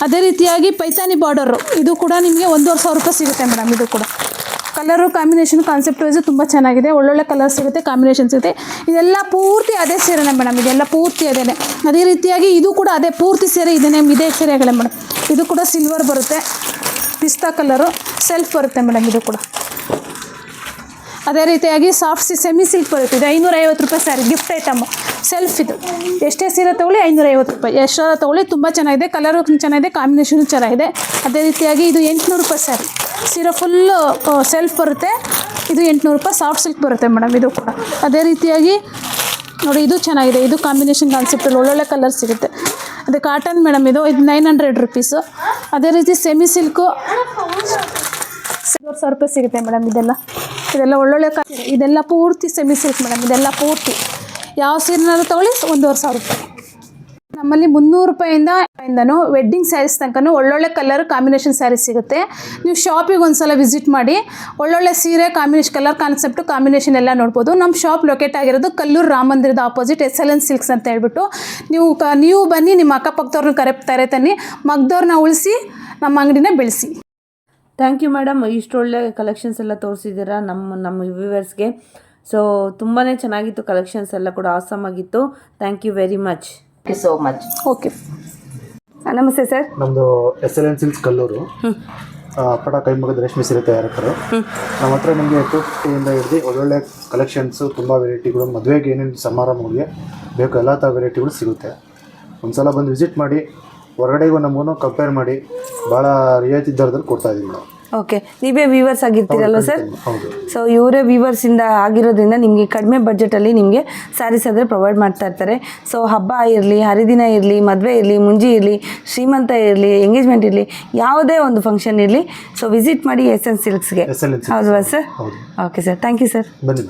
[SPEAKER 1] ಅದೇ ರೀತಿಯಾಗಿ ಪೈತಾನಿ ಬಾರ್ಡರು. ಇದು ಕೂಡ ನಿಮಗೆ 1,500 ರೂಪಾಯಿ ಸಿಗುತ್ತೆ ಮೇಡಮ್. ಇದು ಕೂಡ ಕಲರು ಕಾಂಬಿನೇಷನ್ ಕಾನ್ಸೆಪ್ಟ್ ವೈಸು ತುಂಬ ಚೆನ್ನಾಗಿದೆ. ಒಳ್ಳೊಳ್ಳೆ ಕಲರ್ ಸಿಗುತ್ತೆ, ಕಾಂಬಿನೇಷನ್ ಸಿಗುತ್ತೆ. ಇದೆಲ್ಲ ಪೂರ್ತಿ ಅದೇ ಸೀರೆನೇ ಮೇಡಮ್. ಇದೆಲ್ಲ ಪೂರ್ತಿ ಅದೇನೆ. ಅದೇ ರೀತಿಯಾಗಿ ಇದು ಕೂಡ ಅದೇ ಪೂರ್ತಿ ಸೀರೆ ಇದೇ ಸೀರೆಗಳೇ ಮೇಡಮ್. ಇದು ಕೂಡ ಸಿಲ್ವರ್ ಬರುತ್ತೆ, ಪಿಸ್ತಾ ಕಲರು, ಸೆಲ್ಫ್ ಬರುತ್ತೆ ಮೇಡಮ್. ಇದು ಕೂಡ ಅದೇ ರೀತಿಯಾಗಿ ಸಾಫ್ಟ್ ಸೆಮಿ ಸಿಲ್ಕ್ ಬರುತ್ತೆ. ಇದು 550 ರೂಪಾಯಿ ಸ್ಯಾರಿ. Gift item self. ಇದು ಎಷ್ಟೇ ಸೀರೆ ತೊಗೊಳ್ಳಿ 550 ರೂಪಾಯಿ. ಎಷ್ಟಾರ ತೊಗೊಳ್ಳಿ. ತುಂಬ ಚೆನ್ನಾಗಿದೆ, ಕಲರು ಚೆನ್ನಾಗಿದೆ, ಕಾಂಬಿನೇಷನ್ ಚೆನ್ನಾಗಿದೆ. ಅದೇ ರೀತಿಯಾಗಿ ಇದು 800 ರೂಪಾಯಿ ಸ್ಯಾರಿ. ಸೀರೆ ಫುಲ್ಲು ಸೆಲ್ಫ್ ಬರುತ್ತೆ. ಇದು 800 ರೂಪಾಯಿ ಸಾಫ್ಟ್ ಸಿಲ್ಕ್ ಬರುತ್ತೆ ಮೇಡಮ್. ಇದು ಕೂಡ ಅದೇ ರೀತಿಯಾಗಿ ನೋಡಿ, ಇದು ಚೆನ್ನಾಗಿದೆ. ಇದು ಕಾಂಬಿನೇಷನ್ ಕಾನ್ಸೆಪ್ಟಲ್ಲಿ ಒಳ್ಳೊಳ್ಳೆ ಕಲರ್ ಸಿಗುತ್ತೆ. ಅದು ಕಾಟನ್ ಮೇಡಮ್. ಇದು 900 ರುಪೀಸು. ಅದೇ ರೀತಿ ಸೆಮಿ ಸಿಲ್ಕು 1,000 ರೂಪಾಯಿ ಸಿಗುತ್ತೆ ಮೇಡಮ್. ಇದೆಲ್ಲ ಒಳ್ಳೊಳ್ಳೆ ಇದೆಲ್ಲ ಪೂರ್ತಿ ಸೆಮಿ ಸಿಲ್ಕ್ ಮೇಡಮ್. ಇದೆಲ್ಲ ಪೂರ್ತಿ ಯಾವ ಸೀರೆನಾದ್ರು ತೊಗೊಳ್ಳಿ 1,500 ರೂಪಾಯಿ. ನಮ್ಮಲ್ಲಿ 300 ರೂಪಾಯಿಂದನೂ ವೆಡ್ಡಿಂಗ್ ಸ್ಯಾರೀಸ್ ತನಕನೂ ಒಳ್ಳೊಳ್ಳೆ ಕಲರ್ ಕಾಂಬಿನೇಷನ್ ಸ್ಯಾರೀಸ್ ಸಿಗುತ್ತೆ. ನೀವು ಶಾಪಿಗೆ ಒಂದ್ಸಲ ವಿಸಿಟ್ ಮಾಡಿ ಒಳ್ಳೊಳ್ಳೆ ಸೀರೆ ಕಲರ್ ಕಾನ್ಸೆಪ್ಟು ಕಾಂಬಿನೇಷನ್ ಎಲ್ಲ ನೋಡ್ಬೋದು. ನಮ್ಮ ಶಾಪ್ ಲೊಕೇಟ್ ಆಗಿರೋದು ಕಲ್ಲೂರು ರಾಮ ಮಂದಿರದ ಆಪೋಸಿಟ್ SLN ಸಿಲ್ಕ್ಸ್ ಅಂತ ಹೇಳ್ಬಿಟ್ಟು. ನೀವು ಬನ್ನಿ, ನಿಮ್ಮ ಅಕ್ಕಪಕ್ಕದವ್ರನ್ನ ಕರೆ ತನ್ನಿ, ಮಗ್ದವ್ರನ್ನ ಉಳಿಸಿ, ನಮ್ಮ ಅಂಗಡಿನ ಬೆಳೆಸಿ.
[SPEAKER 2] Thank you madam. ಇಷ್ಟೊಳ್ಳೆ ಕಲೆಕ್ಷನ್ಸ್ ಎಲ್ಲ ತೋರಿಸಿದ್ದೀರಾ ನಮ್ಮ ವ್ಯೂವರ್ಸ್ಗೆ. ಸೊ ತುಂಬಾ ಚೆನ್ನಾಗಿತ್ತು. ಕಲೆಕ್ಷನ್ಸ್ ಎಲ್ಲ ಕೂಡ ಆಸಮ್ ಆಗಿತ್ತು. Thank you very much.
[SPEAKER 3] Thank you so much.
[SPEAKER 1] Okay,
[SPEAKER 4] ನಮಸ್ತೆ ಸರ್.
[SPEAKER 5] ನಮ್ಮದು SLN ಸಿಲ್ಕ್ಸ್ ಕಲ್ಲೂರು. ಪಟ ಕೈಮಗ್ಗದ ರೇಷ್ಮೆ ಸೀರೆ ತಯಾರಕರು. ನಮ್ಮ ಹತ್ರ ನಿಮಗೆ 250 ಹಿಡಿದು ಒಳ್ಳೊಳ್ಳೆ ಕಲೆಕ್ಷನ್ಸು, ತುಂಬ ವೆರೈಟಿಗಳು, ಮದುವೆಗೆ ಏನೇನು ಸಮಾರಂಭಗಳಿಗೆ ಬೇಕು ಎಲ್ಲ ಥರ ವೆರೈಟಿಗಳು ಸಿಗುತ್ತೆ. ಒಂದು ಸಲ ಬಂದು ವಿಸಿಟ್ ಮಾಡಿ, ಹೊರಗಡೆಗೂ ನಮಗೂ ಕಂಪೇರ್ ಮಾಡಿ ಭಾಳ ರಿಯಾಯಿತಿ ದರದಲ್ಲಿ ಕೊಡ್ತಾಯಿದ್ದೀವಿ ನಾವು.
[SPEAKER 2] ಓಕೆ, ನೀವೇ ವ್ಯೂವರ್ಸ್ ಆಗಿರ್ತೀರಲ್ವ ಸರ್?
[SPEAKER 5] ಹೌದು.
[SPEAKER 2] ಸೊ ಇವರೇ ವ್ಯೂವರ್ಸಿಂದ ಆಗಿರೋದ್ರಿಂದ ನಿಮಗೆ ಕಡಿಮೆ ಬಡ್ಜೆಟಲ್ಲಿ ನಿಮಗೆ ಸ್ಯಾರೀಸ್ ಆದರೆ ಪ್ರೊವೈಡ್ ಮಾಡ್ತಾ ಇರ್ತಾರೆ. ಸೊ ಹಬ್ಬ ಇರಲಿ, ಹರಿದಿನ ಇರಲಿ, ಮದುವೆ ಇರಲಿ, ಮುಂಜಿ ಇರಲಿ, ಶ್ರೀಮಂತ ಇರಲಿ, ಎಂಗೇಜ್ಮೆಂಟ್ ಇರಲಿ, ಯಾವುದೇ ಒಂದು ಫಂಕ್ಷನ್ ಇರಲಿ, ಸೊ ವಿಸಿಟ್ ಮಾಡಿ SLN ಸಿಲ್ಕ್ಸ್ಗೆ. ಹೌದಾ ಸರ್?
[SPEAKER 5] ಹೌದು.
[SPEAKER 2] Okay sir, thank you sir.
[SPEAKER 5] ಬನ್ನಿ.